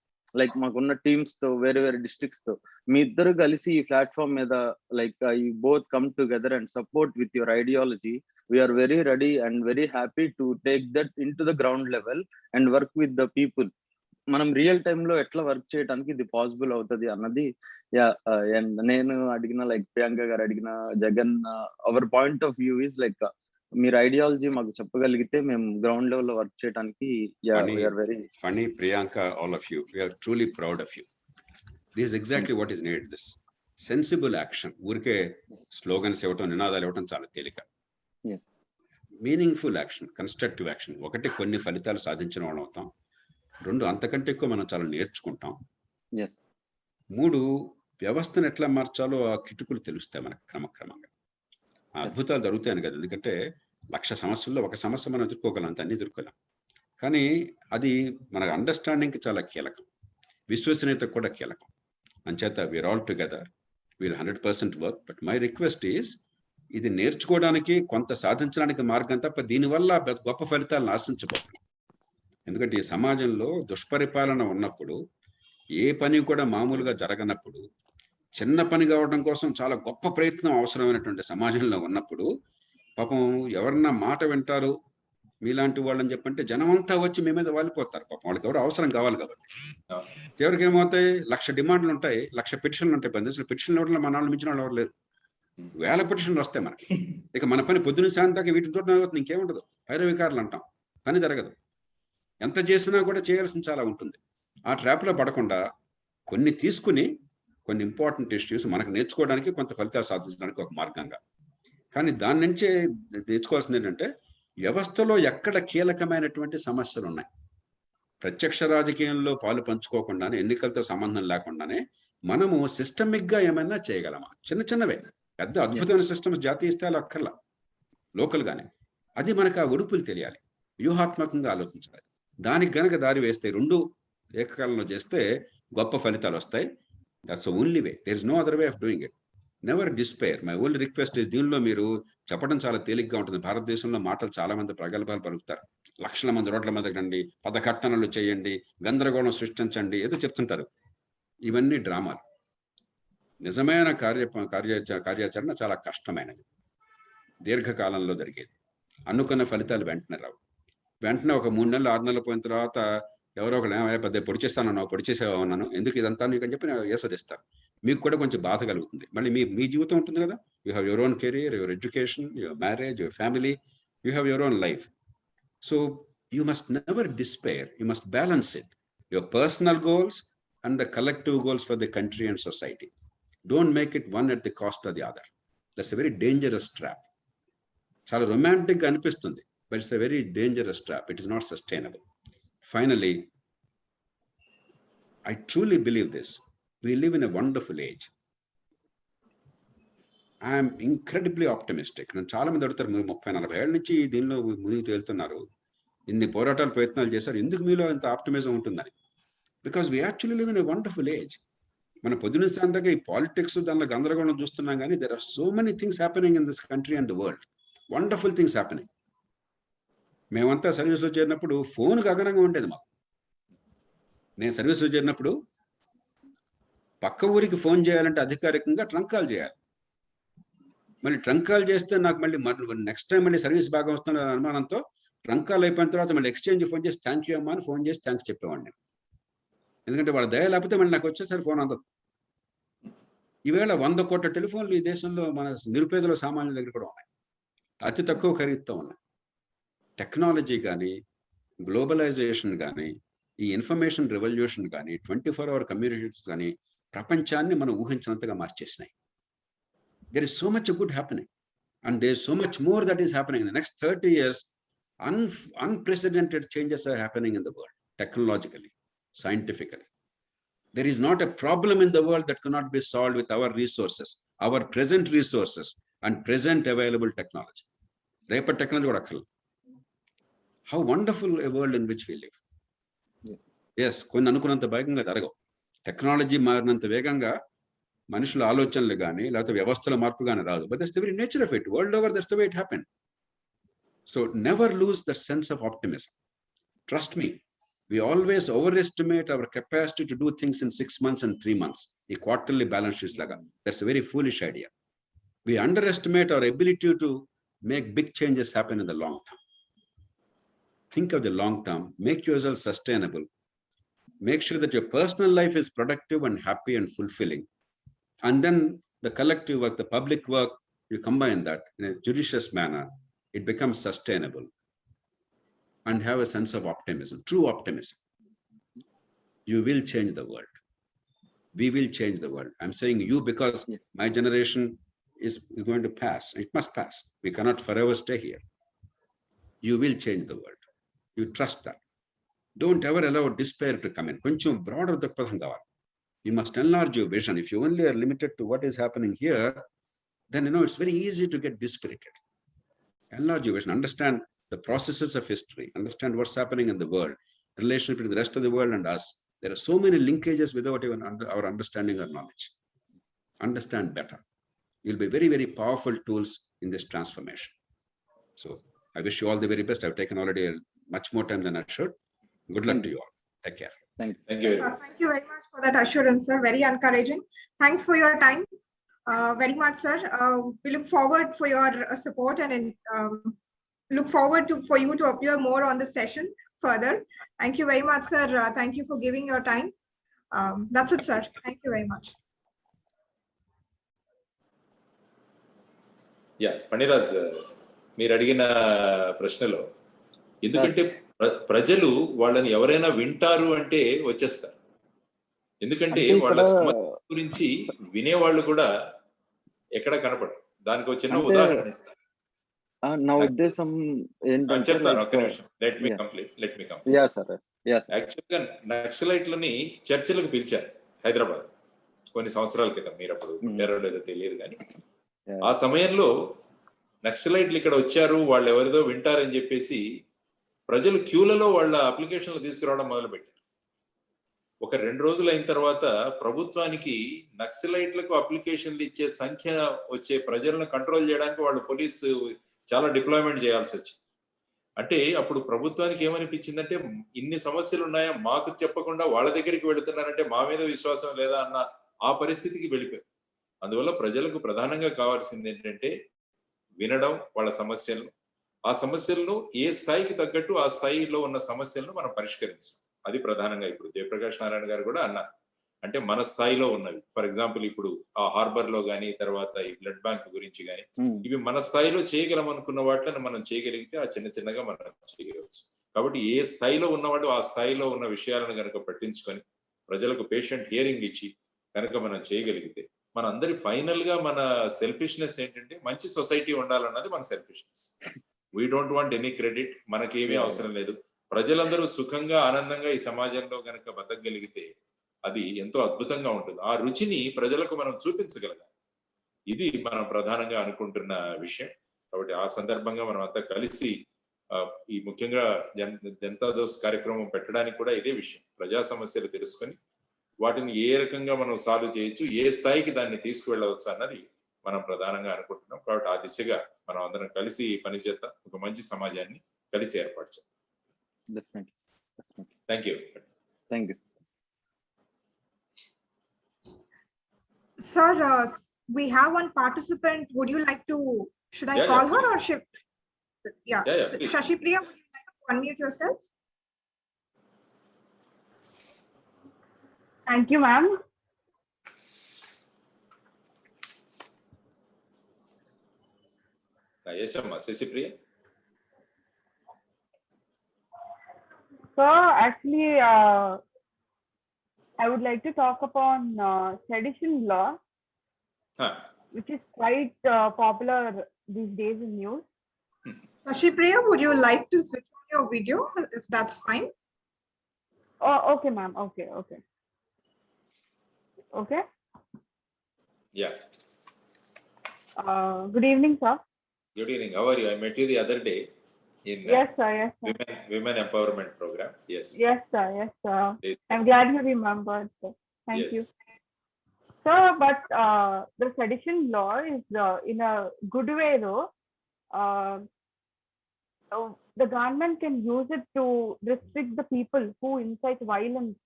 లైక్ మాకున్న టీమ్స్ తో వేరే డిస్ట్రిక్ట్స్ తో మీ ఇద్దరు కలిసి ఈ ప్లాట్ఫామ్ మీద like you both come together and support with your ideology. We are very ready and very happy to take that into the ground level and work with the people. మనం real time లో ఎట్లా work చేయడానికి ఇది possible అవుతుంది అన్నది and నేను అడిగిన like Priyanka గారు అడిగిన Jagan our point of view is like మీరు ఐడియాలజీ మాకు చెప్పగలిగితే మేము గ్రౌండ్ లెవెల్ లో వర్క్ చేయడానికి very funny. Priyanka, all of you, we are truly proud of you. This is exactly what is needed. This sensible action. ఊరికే slogans ఇవ్వటం, నినాదాలు ఇవ్వటం చాలా తేలిక. Meaningful action, constructive action. ఒకటి, కొన్ని ఫలితాలు సాధించిన వాళ్ళం అవుతాం. 2, అంతకంటే ఎక్కువ మనం చాలా నేర్చుకుంటాం. 3, వ్యవస్థను ఎట్లా మార్చాలో ఆ కిటుకులు తెలుస్తాయి మనకు క్రమక్రమంగా. అద్భుతాలు జరుగుతాయని కదా, ఎందుకంటే 1,00,000 సమస్యల్లో ఒక సమస్య మనం ఎదుర్కోగలం, అంత అన్ని ఎదుర్కోలేం. కానీ అది మన అండర్స్టాండింగ్కి చాలా కీలకం, విశ్వసనీయతకు కూడా కీలకం. అంచేత we are all together, we'll 100% work. But my request is, ఇది నేర్చుకోవడానికి, కొంత సాధించడానికి మార్గం తప్ప దీనివల్ల గొప్ప ఫలితాలను ఆశించబోతుంది. ఎందుకంటే ఈ సమాజంలో దుష్పరిపాలన ఉన్నప్పుడు, ఏ పని కూడా మామూలుగా జరగనప్పుడు, చిన్న పని కావడం కోసం చాలా గొప్ప ప్రయత్నం అవసరమైనటువంటి సమాజంలో ఉన్నప్పుడు పాపం ఎవరన్నా మాట వింటారు, మీలాంటి వాళ్ళని చెప్పంటే జనం అంతా వచ్చి మీ మీద వాలిపోతారు. పాపం వాళ్ళకి ఎవరు అవసరం కావాలి కాబట్టి. అవును. చివరికి ఏమవుతాయి, 1,00,000 డిమాండ్లు ఉంటాయి, 1,00,000 పిటిషన్లు ఉంటాయి. 10 దేశాలు పిటిషన్లు ఇవ్వడంలో మన వాళ్ళు మించిన వాళ్ళు ఎవరు లేరు. 1000 పిటిషన్లు వస్తాయి మనకి. ఇక మన పని పొద్దున్న సాయంత్రం వీటిని చూడడం అవుతుంది, ఇంకేముండదు. పైరవికారులు అంటాం, పని జరగదు. ఎంత చేసినా కూడా చేయాల్సిన చాలా ఉంటుంది. ఆ ట్రాప్లో పడకుండా కొన్ని తీసుకుని కొన్ని ఇంపార్టెంట్ ఇష్యూస్ మనకు నేర్చుకోవడానికి, కొంత ఫలితాలు సాధించడానికి ఒక మార్గంగా. కానీ దాని నుంచే నేర్చుకోవాల్సింది ఏంటంటే, వ్యవస్థలో ఎక్కడ కీలకమైనటువంటి సమస్యలు ఉన్నాయి. ప్రత్యక్ష రాజకీయంలో పాలు పంచుకోకుండానే, ఎన్నికలతో సంబంధం లేకుండానే మనము సిస్టమిక్గా ఏమైనా చేయగలమా? చిన్న చిన్నవే, పెద్ద అద్భుతమైన సిస్టమ్స్ జాతీయ స్థాయిలో అక్కర్లా, లోకల్గానే. అది మనకు ఆ ఉడుపులు తెలియాలి, వ్యూహాత్మకంగా ఆలోచించాలి. దానికి గనక దారి వేస్తే, రెండు ఏకకాలంలో చేస్తే గొప్ప ఫలితాలు వస్తాయి. That's only way, there is no other way of doing it. Never despair. My only request is, దీనిలో మీరు చెప్పడం చాలా తేలిగ్గా ఉంటుంది. భారతదేశంలో మాటలు చాలా మంది ప్రగల్భాలు పలుకుతారు. 1,00,000 మంది రోడ్ల మీద రండి, పదకట్టణలు చేయండి, గందరగోళం సృష్టించండి, ఏదో చెప్తుంటారు. ఇవన్నీ డ్రామాలు. నిజమైన కార్యాచరణ చాలా కష్టమైనది, దీర్ఘకాలంలో జరిగేది. అనుకున్న ఫలితాలు వెంటనే రావు. వెంటనే ఒక 3 నెలలు 6 నెలలు పోయిన తర్వాత ఎవరో ఒకళ్ళు ఏమైనా పెద్ద పొడిచేస్తానన్నావు, పొడిచేసేవన్నాను, ఎందుకు ఇదంతా నీకు అని చెప్పి ఏసరిస్తారు. మీకు కూడా కొంచెం బాధ కలుగుతుంది. మళ్ళీ మీ జీవితం ఉంటుంది కదా. You have your own career, your education, your marriage, your family, you have your own life. So you must never despair. You must balance it, your personal goals and the collective goals for the country and society. Don't make it one at the cost of the other. That's a very dangerous trap. చాలా రొమాంటిక్గా అనిపిస్తుంది, but it's a very dangerous trap. It is not sustainable. Finally, I truly believe this. We live in a wonderful age. I am incredibly optimistic. నేను చాలా మంది అడుగుతారు, మీరు 30-40 ఏళ్ళ నుంచి దీనిలో ముందుకు వెళ్తున్నారు, ఇన్ని పోరాటాలు ప్రయత్నాలు చేశారు, ఎందుకు మీలో ఇంత ఆప్టిమిజం ఉంటుందని? Because we actually live in a wonderful age. మన పొద్దున సాయంత్రం ఈ పాలిటిక్స్, దానిలో గందరగోళం చూస్తున్నాం, కానీ there are so many things happening in this country and the world. Wonderful things happening. మేమంతా సర్వీస్లో చేరినప్పుడు ఫోన్ గగనంగా ఉండేది మాకు. నేను సర్వీస్లో చేరినప్పుడు పక్క ఊరికి ఫోన్ చేయాలంటే అధికారికంగా ట్రంక్ కాల్ చేయాలి. మళ్ళీ ట్రంక్ కాల్ చేస్తే నాకు మళ్ళీ నెక్స్ట్ టైం మళ్ళీ సర్వీస్ బాగా వస్తున్న అనుమానంతో ట్రంక్ కాల్ అయిపోయిన తర్వాత మళ్ళీ ఎక్స్చేంజ్ ఫోన్ చేసి థ్యాంక్ యూ అమ్మా అని ఫోన్ చేసి థ్యాంక్స్ చెప్పేవాడిని నేను. ఎందుకంటే వాళ్ళ దయ లేకపోతే మళ్ళీ నాకు వచ్చేసరి ఫోన్ అందదు. ఈవేళ 100 కోట్ల టెలిఫోన్లు ఈ దేశంలో మన నిరుపేదల సామాన్యుల దగ్గర కూడా ఉన్నాయి, అతి తక్కువ ఖరీదుతో ఉన్నాయి. టెక్నాలజీ కానీ, గ్లోబలైజేషన్ కానీ, ఈ ఇన్ఫర్మేషన్ రెవల్యూషన్ కానీ, 24 hour కమ్యూనికేషన్స్ కానీ ప్రపంచాన్ని మనం ఊహించినంతగా మార్చేసినాయి. There is so much good happening and there is so much more that is happening. In the next 30 years, unprecedented changes are happening in the world, technologically, scientifically. There is not a problem in the world that cannot be solved with our resources, our present resources and present available technology. రేపటి technology కూడా అక్కర్లేదు. How wonderful a world in which we live. Yes, కొన్ని అనుకున్నంత వేగంగా జరగవు. Technology మారినంత వేగంగా మనుషుల ఆలోచనలు కానీ, లేకపోతే వ్యవస్థల మార్పు కానీ రాదు. But that's the very nature of it. World over, that's the way it happened. So never lose that sense of optimism. Trust me, we always overestimate our capacity to do things in 6 months and 3 months. ఈ quarterly balance sheets laga. That's a very foolish idea. We underestimate our ability to make big changes happen in the long term. Think of the long term, make yourself sustainable, make sure that your personal life is productive and happy and fulfilling. And then the collective work, the public work, you combine that in a judicious manner, it becomes sustainable and have a sense of optimism, true optimism. You will change the world. We will change the world. I'm saying you because my generation is going to pass. It must pass. We cannot forever stay here. You will change the world. You trust that. Don't ever allow despair to come in. Koncham broader దృక్పథం కావాలి. You must enlarge your vision. If you only are limited to what is happening here, then it's very easy to get dispirited. Enlarge your vision. Understand the processes of history. Understand what's happening in the world, relationship with the rest of the world and us. There are so many linkages without even our understanding or knowledge. Understand better. You'll be very, very powerful tools in this transformation. So I wish you all the very best. I've taken already much more time than I should. Good luck to you all. Take care. Thank you very much. Thank you very much for that assurance, sir. Very encouraging. Thanks for your time. Very much, sir. We look forward for your support and look forward for you to appear more on the session further. Thank you very much, sir. Thank you for giving your time. That's it, sir. Thank you very much. Phaniraj, మీరు అడిగిన ప్రశ్నలో ఎందుకంటే ప్రజలు వాళ్ళని ఎవరైనా వింటారు అంటే వచ్చేస్తారు. ఎందుకంటే వాళ్ళ సమస్య గురించి వినేవాళ్ళు కూడా ఎక్కడ కనపడరు. దానికి ఒక చిన్న ఉదాహరణ ఇస్తాను. నా ఉద్దేశం ఏంటంటే చెప్తాను, ఒక్క నిమిషం. Let me complete. యాక్చువల్ గా నక్సలైట్లని చర్చలకు పిలిచారు హైదరాబాద్ కొన్ని సంవత్సరాల క్రితం. మీరు అప్పుడు పుట్టారో లేదో తెలియదు కానీ ఆ సమయంలో నక్సలైట్లు ఇక్కడ వచ్చారు, వాళ్ళు ఎవరిదో వింటారని చెప్పేసి ప్రజలు క్యూలలో వాళ్ళ అప్లికేషన్లు తీసుకురావడం మొదలుపెట్టారు. ఒక 2 రోజులు అయిన తర్వాత ప్రభుత్వానికి నక్సలైట్లకు అప్లికేషన్లు ఇచ్చే సంఖ్య వచ్చే ప్రజలను కంట్రోల్ చేయడానికి వాళ్ళు పోలీసు చాలా డిప్లాయ్మెంట్ చేయాల్సి వచ్చింది. అంటే అప్పుడు ప్రభుత్వానికి ఏమనిపించిందంటే, ఇన్ని సమస్యలు ఉన్నాయా, మాకు చెప్పకుండా వాళ్ళ దగ్గరికి వెళుతున్నారంటే మా మీద విశ్వాసం లేదా అన్న ఆ పరిస్థితికి వెళ్ళిపోయారు. అందువల్ల ప్రజలకు ప్రధానంగా కావాల్సింది ఏంటంటే వినడం, వాళ్ళ సమస్యలను, ఆ సమస్యలను ఏ స్థాయికి తగ్గట్టు ఆ స్థాయిలో ఉన్న సమస్యలను మనం పరిష్కరించాలి. అది ప్రధానంగా ఇప్పుడు జయప్రకాష్ నారాయణ గారు కూడా అన్నారు. అంటే మన స్థాయిలో ఉన్నవి, ఫర్ ఎగ్జాంపుల్ ఇప్పుడు ఆ హార్బర్ లో గానీ, తర్వాత ఈ బ్లడ్ బ్యాంక్ గురించి గానీ, ఇవి మన స్థాయిలో చేయగలం అనుకున్న వాటిని మనం చేయగలిగితే ఆ చిన్నగా మనం చేయవచ్చు. కాబట్టి ఏ స్థాయిలో ఉన్నవాడు ఆ స్థాయిలో ఉన్న విషయాలను కనుక పట్టించుకొని ప్రజలకు పేషెంట్ హియరింగ్ ఇచ్చి కనుక మనం చేయగలిగితే, మన అందరి ఫైనల్ గా మన సెల్ఫిష్నెస్ ఏంటంటే మంచి సొసైటీ ఉండాలన్నది మన selfishness. We don't want any credit, మనకేమీ అవసరం లేదు. ప్రజలందరూ సుఖంగా ఆనందంగా ఈ సమాజంలో కనుక బతకగలిగితే అది ఎంతో అద్భుతంగా ఉంటుంది. ఆ రుచిని ప్రజలకు మనం చూపించగలగాలి. ఇది మనం ప్రధానంగా అనుకుంటున్న విషయం. కాబట్టి ఆ సందర్భంగా మనం అంతా కలిసి ఈ ముఖ్యంగా జనతా దోస్ కార్యక్రమం పెట్టడానికి కూడా ఇదే విషయం. ప్రజా సమస్యలు తెలుసుకొని వాటిని ఏ రకంగా మనం సాల్వ్ చేయొచ్చు, ఏ స్థాయికి దాన్ని తీసుకువెళ్ళవచ్చు అన్నది మనం ప్రధానంగా అనుకుంటున్నాం. కాబట్టి ఆ దిశగా మనం అందరం కలిసి పనిచేద్దాం, ఒక మంచి సమాజాన్ని కలిసి ఏర్పాటు చేద్దాం. Thank you. Sir, we have one participant. Would you like to, should I call her or should? Yeah. Shashi Priya, would you like to unmute yourself? Thank you, ma'am. Yes, Amma. Shashi Priya. So actually, I would like to talk upon sedition law, which is quite popular these days in news. Shashi Priya, would you like to switch on your video if that's fine? Oh, okay, ma'am. Okay. Yeah. Good evening, sir. Good evening. How are you? I met you the other day in yes, sir. Women Empowerment Program. Yes, sir. Yes. I'm glad you remembered, sir. Thank you. So, but the sedition law is in a good way, though. The government can use it to restrict the people who incite violence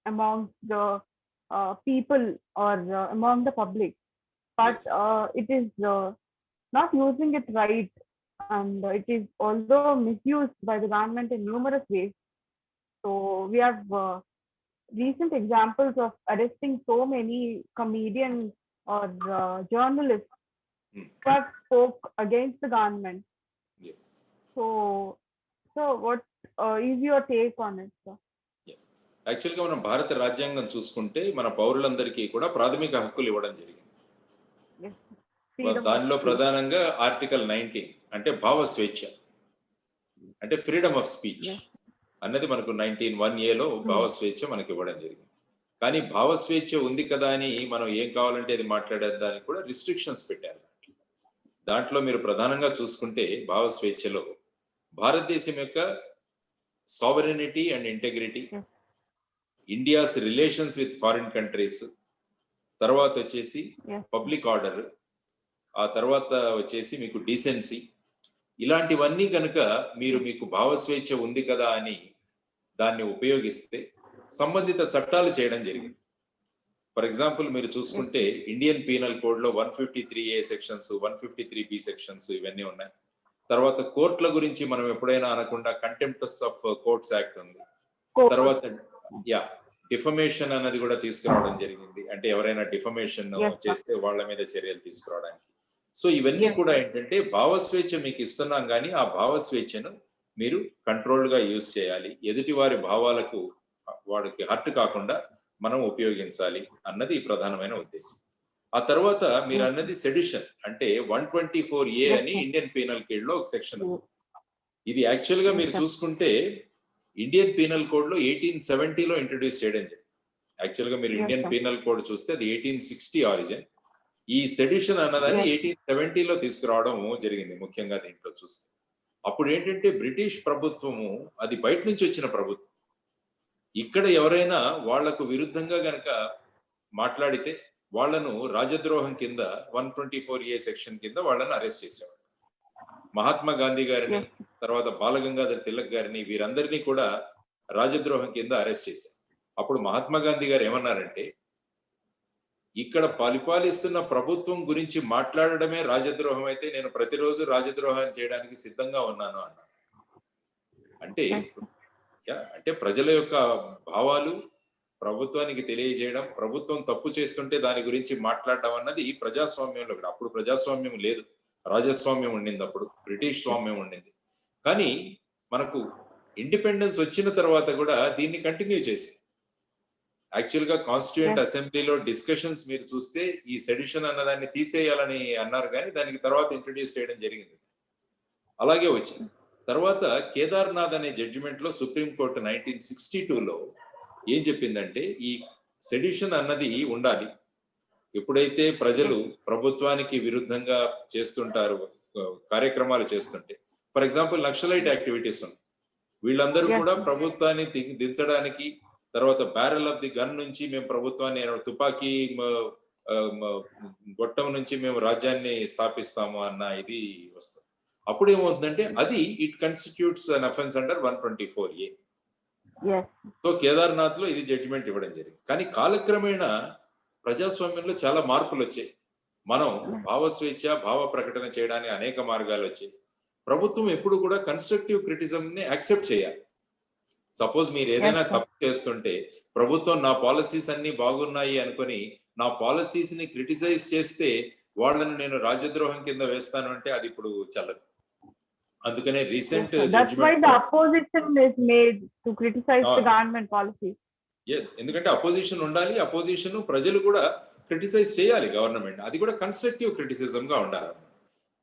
among the people or among the public. But it is not using it right, and it is also misused by the government in numerous ways. So we have recent examples of arresting so many comedians or journalists that spoke against the government. Yes. So what is your take on it, sir? యాక్చువల్గా మనం భారత రాజ్యాంగం చూసుకుంటే మన పౌరులందరికీ కూడా ప్రాథమిక హక్కులు ఇవ్వడం జరిగింది. దానిలో ప్రధానంగా ఆర్టికల్ 19 అంటే భావ స్వేచ్ఛ, అంటే ఫ్రీడమ్ ఆఫ్ స్పీచ్ అన్నది మనకు 19(1)A భావ స్వేచ్ఛ మనకి ఇవ్వడం జరిగింది. కానీ భావ స్వేచ్ఛ ఉంది కదా అని మనం ఏం కావాలంటే అది మాట్లాడేదానికి కూడా రిస్ట్రిక్షన్స్ పెట్టారు. దాంట్లో మీరు ప్రధానంగా చూసుకుంటే భావ స్వేచ్ఛలో భారతదేశం యొక్క sovereignty and integrity, India's relations with foreign countries, తర్వాత వచ్చేసి పబ్లిక్ ఆర్డర్, ఆ తర్వాత వచ్చేసి మీకు డీసెన్సీ, ఇలాంటివన్నీ కనుక మీకు భావస్వేచ్ఛ ఉంది కదా అని దాన్ని ఉపయోగిస్తే సంబంధిత చట్టాలు చేయడం జరిగింది. ఫర్ ఎగ్జాంపుల్ మీరు చూసుకుంటే ఇండియన్ పీనల్ కోడ్ లో 153A సెక్షన్స్, 153B సెక్షన్స్ ఇవన్నీ ఉన్నాయి. తర్వాత కోర్టుల గురించి మనం ఎప్పుడైనా అనకుండా కంటెంప్ట్స్ ఆఫ్ కోర్ట్స్ యాక్ట్ ఉంది. తర్వాత డిఫమేషన్ అన్నది కూడా తీసుకురావడం జరిగింది. అంటే ఎవరైనా డిఫమేషన్ చేస్తే వాళ్ళ మీద చర్యలు తీసుకురావడానికి. సో ఇవన్నీ కూడా ఏంటంటే భావస్వేచ్ఛ మీకు ఇస్తున్నాం కానీ ఆ భావస్వేచ్ఛను మీరు కంట్రోల్డ్ గా యూజ్ చేయాలి. ఎదుటి వారి భావాలకు వాడికి హర్ట్ కాకుండా మనం ఉపయోగించాలి అన్నది ప్రధానమైన ఉద్దేశం. ఆ తర్వాత మీరు అన్నది సెడిషన్ అంటే 124A అని ఇండియన్ పీనల్ కోడ్ లో ఒక సెక్షన్. ఇది యాక్చువల్ గా మీరు చూసుకుంటే ఇండియన్ పీనల్ కోడ్ లో 1870లో ఇంట్రడ్యూస్ చేయడం జరిగింది. యాక్చువల్ గా మీరు ఇండియన్ పీనల్ కోడ్ చూస్తే అది 1860 ఆరిజిన్. ఈ సెడిషన్ అన్నదాన్ని 1870లో తీసుకురావడం జరిగింది. ముఖ్యంగా దీంట్లో చూస్తే అప్పుడు ఏంటంటే బ్రిటిష్ ప్రభుత్వము అది బయట నుంచి వచ్చిన ప్రభుత్వం. ఇక్కడ ఎవరైనా వాళ్లకు విరుద్ధంగా గనక మాట్లాడితే వాళ్లను రాజద్రోహం కింద 124A సెక్షన్ కింద వాళ్ళని అరెస్ట్ చేసేవాడు. మహాత్మా గాంధీ గారిని, తర్వాత బాలగంగాధర్ తిలక్ గారిని, వీరందరినీ కూడా రాజద్రోహం కింద అరెస్ట్ చేశారు. అప్పుడు మహాత్మా గాంధీ గారు ఏమన్నారంటే, ఇక్కడ పరిపాలిస్తున్న ప్రభుత్వం గురించి మాట్లాడడమే రాజద్రోహం అయితే నేను ప్రతిరోజు రాజద్రోహం చేయడానికి సిద్ధంగా ఉన్నాను అన్నారు. అంటే ప్రజల యొక్క భావాలు ప్రభుత్వానికి తెలియజేయడం, ప్రభుత్వం తప్పు చేస్తుంటే దాని గురించి మాట్లాడడం అన్నది ప్రజాస్వామ్యంలో. అప్పుడు ప్రజాస్వామ్యం లేదు, రాజస్వామ్యం ఉండింది, అప్పుడు బ్రిటిష్ స్వామ్యం ఉండింది. కానీ మనకు ఇండిపెండెన్స్ వచ్చిన తర్వాత కూడా దీన్ని కంటిన్యూ చేసి యాక్చువల్ గా కాన్స్టిట్యూయెంట్ అసెంబ్లీలో డిస్కషన్స్ మీరు చూస్తే ఈ సెడిషన్ అన్నదాన్ని తీసేయాలని అన్నారు, కానీ దానికి తర్వాత ఇంట్రడ్యూస్ చేయడం జరిగింది. అలాగే వచ్చింది. తర్వాత కేదార్నాథ్ అనే జడ్జిమెంట్ లో సుప్రీంకోర్టు 1962లో ఏం చెప్పిందంటే ఈ సెడిషన్ అన్నది ఉండాలి. ఎప్పుడైతే ప్రజలు ప్రభుత్వానికి విరుద్ధంగా చేస్తుంటారు, కార్యక్రమాలు చేస్తుంటే, ఫర్ ఎగ్జాంపుల్ నక్సలైట్ యాక్టివిటీస్ ఉన్నాయి, వీళ్ళందరూ కూడా ప్రభుత్వాన్ని దించడానికి, తర్వాత బ్యారెల్ ఆఫ్ ది గన్ నుంచి మేము ప్రభుత్వాన్ని, తుపాకీ గొట్టం నుంచి మేము రాజ్యాన్ని స్థాపిస్తాము అన్న ఇది వస్తుంది. అప్పుడు ఏమవుతుందంటే అది it constitutes an offence under 124A. So Kedarnath లో ఇది జడ్జిమెంట్ ఇవ్వడం జరిగింది. కానీ కాలక్రమేణా ప్రజాస్వామ్యంలో చాలా మార్పులు వచ్చాయి. మనం భావ స్వేచ్ఛ, భావ ప్రకటన చేయడానికి అనేక మార్గాలు వచ్చాయి. ప్రభుత్వం ఎప్పుడు కూడా కన్స్ట్రక్టివ్ క్రిటిసిజం ని యాక్సెప్ట్ చేయాలి. సపోజ్ మీరు ఏదైనా తప్పు చేస్తుంటే ప్రభుత్వం నా పాలసీస్ అన్ని బాగున్నాయి అనుకొని నా పాలసీస్ ని క్రిటిసైజ్ చేస్తే వాళ్ళని నేను రాజద్రోహం కింద వేస్తాను అంటే అది ఇప్పుడు చల్లదు. అందుకనే రీసెంట్ ఎందుకంటే అపోజిషన్ ఉండాలి, అపోజిషన్ ప్రజలు కూడా క్రిటిసైజ్ చేయాలి గవర్నమెంట్, అది కూడా కన్స్ట్రక్టివ్ క్రిటిసిజం గా ఉండాలి.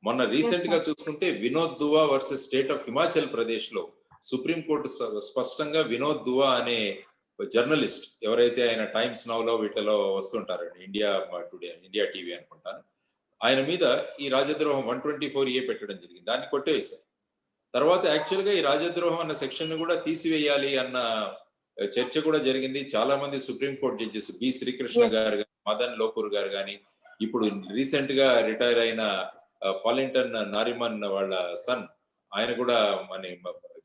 మొన్న రీసెంట్ గా చూసుకుంటే వినోద్ దువా versus state of Himachal Pradesh లో సుప్రీంకోర్టు స్పష్టంగా వినోద్ దువా అనే జర్నలిస్ట్, ఎవరైతే ఆయన టైమ్స్ నౌ లో వీటిలో వస్తుంటారండి, ఇండియా టుడే, ఇండియా టీవీ అనుకుంటాను, ఆయన మీద ఈ రాజద్రోహం 124A పెట్టడం జరిగింది. దాన్ని కొట్టేశారు. తర్వాత యాక్చువల్ గా ఈ రాజద్రోహం అన్న సెక్షన్ ను కూడా తీసివేయాలి అన్న చర్చ కూడా జరిగింది. చాలా మంది సుప్రీంకోర్టు జడ్జెస్ బి శ్రీకృష్ణ గారు కానీ, మదన్ లోకూర్ గారు కానీ, ఇప్పుడు రీసెంట్ గా రిటైర్ అయిన ఫాలింగ్టన్ నారిమన్ వాళ్ళ సన్, ఆయన కూడా మన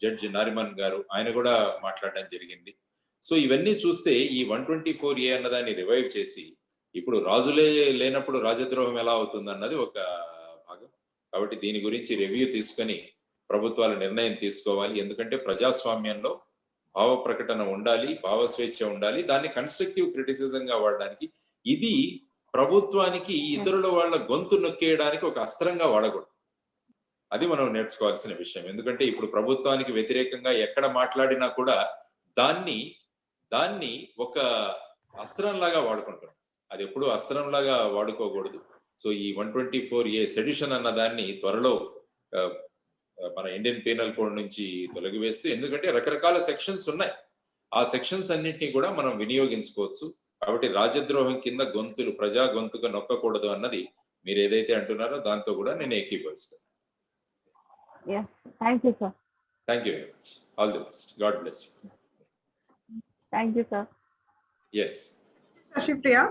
జడ్జి నారిమన్ గారు, ఆయన కూడా మాట్లాడడం జరిగింది. సో ఇవన్నీ చూస్తే ఈ 124A అన్నదాన్ని రివైవ్ చేసి ఇప్పుడు రాజులే లేనప్పుడు రాజద్రోహం ఎలా అవుతుంది అన్నది ఒక భాగం. కాబట్టి దీని గురించి రివ్యూ తీసుకొని ప్రభుత్వాలు నిర్ణయం తీసుకోవాలి. ఎందుకంటే ప్రజాస్వామ్యంలో భావ ప్రకటన ఉండాలి, భావ స్వేచ్ఛ ఉండాలి, దాన్ని కన్స్ట్రక్టివ్ క్రిటిసిజం గా వాడడానికి, ఇది ప్రభుత్వానికి ఇతరుల వాళ్ళ గొంతు నొక్కేయడానికి ఒక అస్త్రంగా వాడకూడదు. అది మనం నేర్చుకోవాల్సిన విషయం. ఎందుకంటే ఇప్పుడు ప్రభుత్వానికి వ్యతిరేకంగా ఎక్కడ మాట్లాడినా కూడా దాన్ని ఒక అస్త్రంలాగా వాడుకుంటున్నాం. అది ఎప్పుడు అస్త్రంలాగా వాడుకోకూడదు. సో ఈ 124A సెడిషన్ అన్న దాన్ని త్వరలో మన ఇండియన్ పీనల్ కోడ్ నుంచి తొలగివేస్తూ, ఎందుకంటే రకరకాల సెక్షన్స్ ఉన్నాయి, ఆ సెక్షన్స్ అన్నింటినీ కూడా మనం వినియోగించుకోవచ్చు. కాబట్టి రాజద్రోహం కింద గొంతులు, ప్రజా గొంతుగా నొక్కకూడదు అన్నది మీరు ఏదైతే అంటున్నారో దాంతో కూడా నేను ఏకీభవిస్తాను. Thank you, sir. Thank you very much. All the best. God bless you. Thank you, sir. Yes. Shashipriya,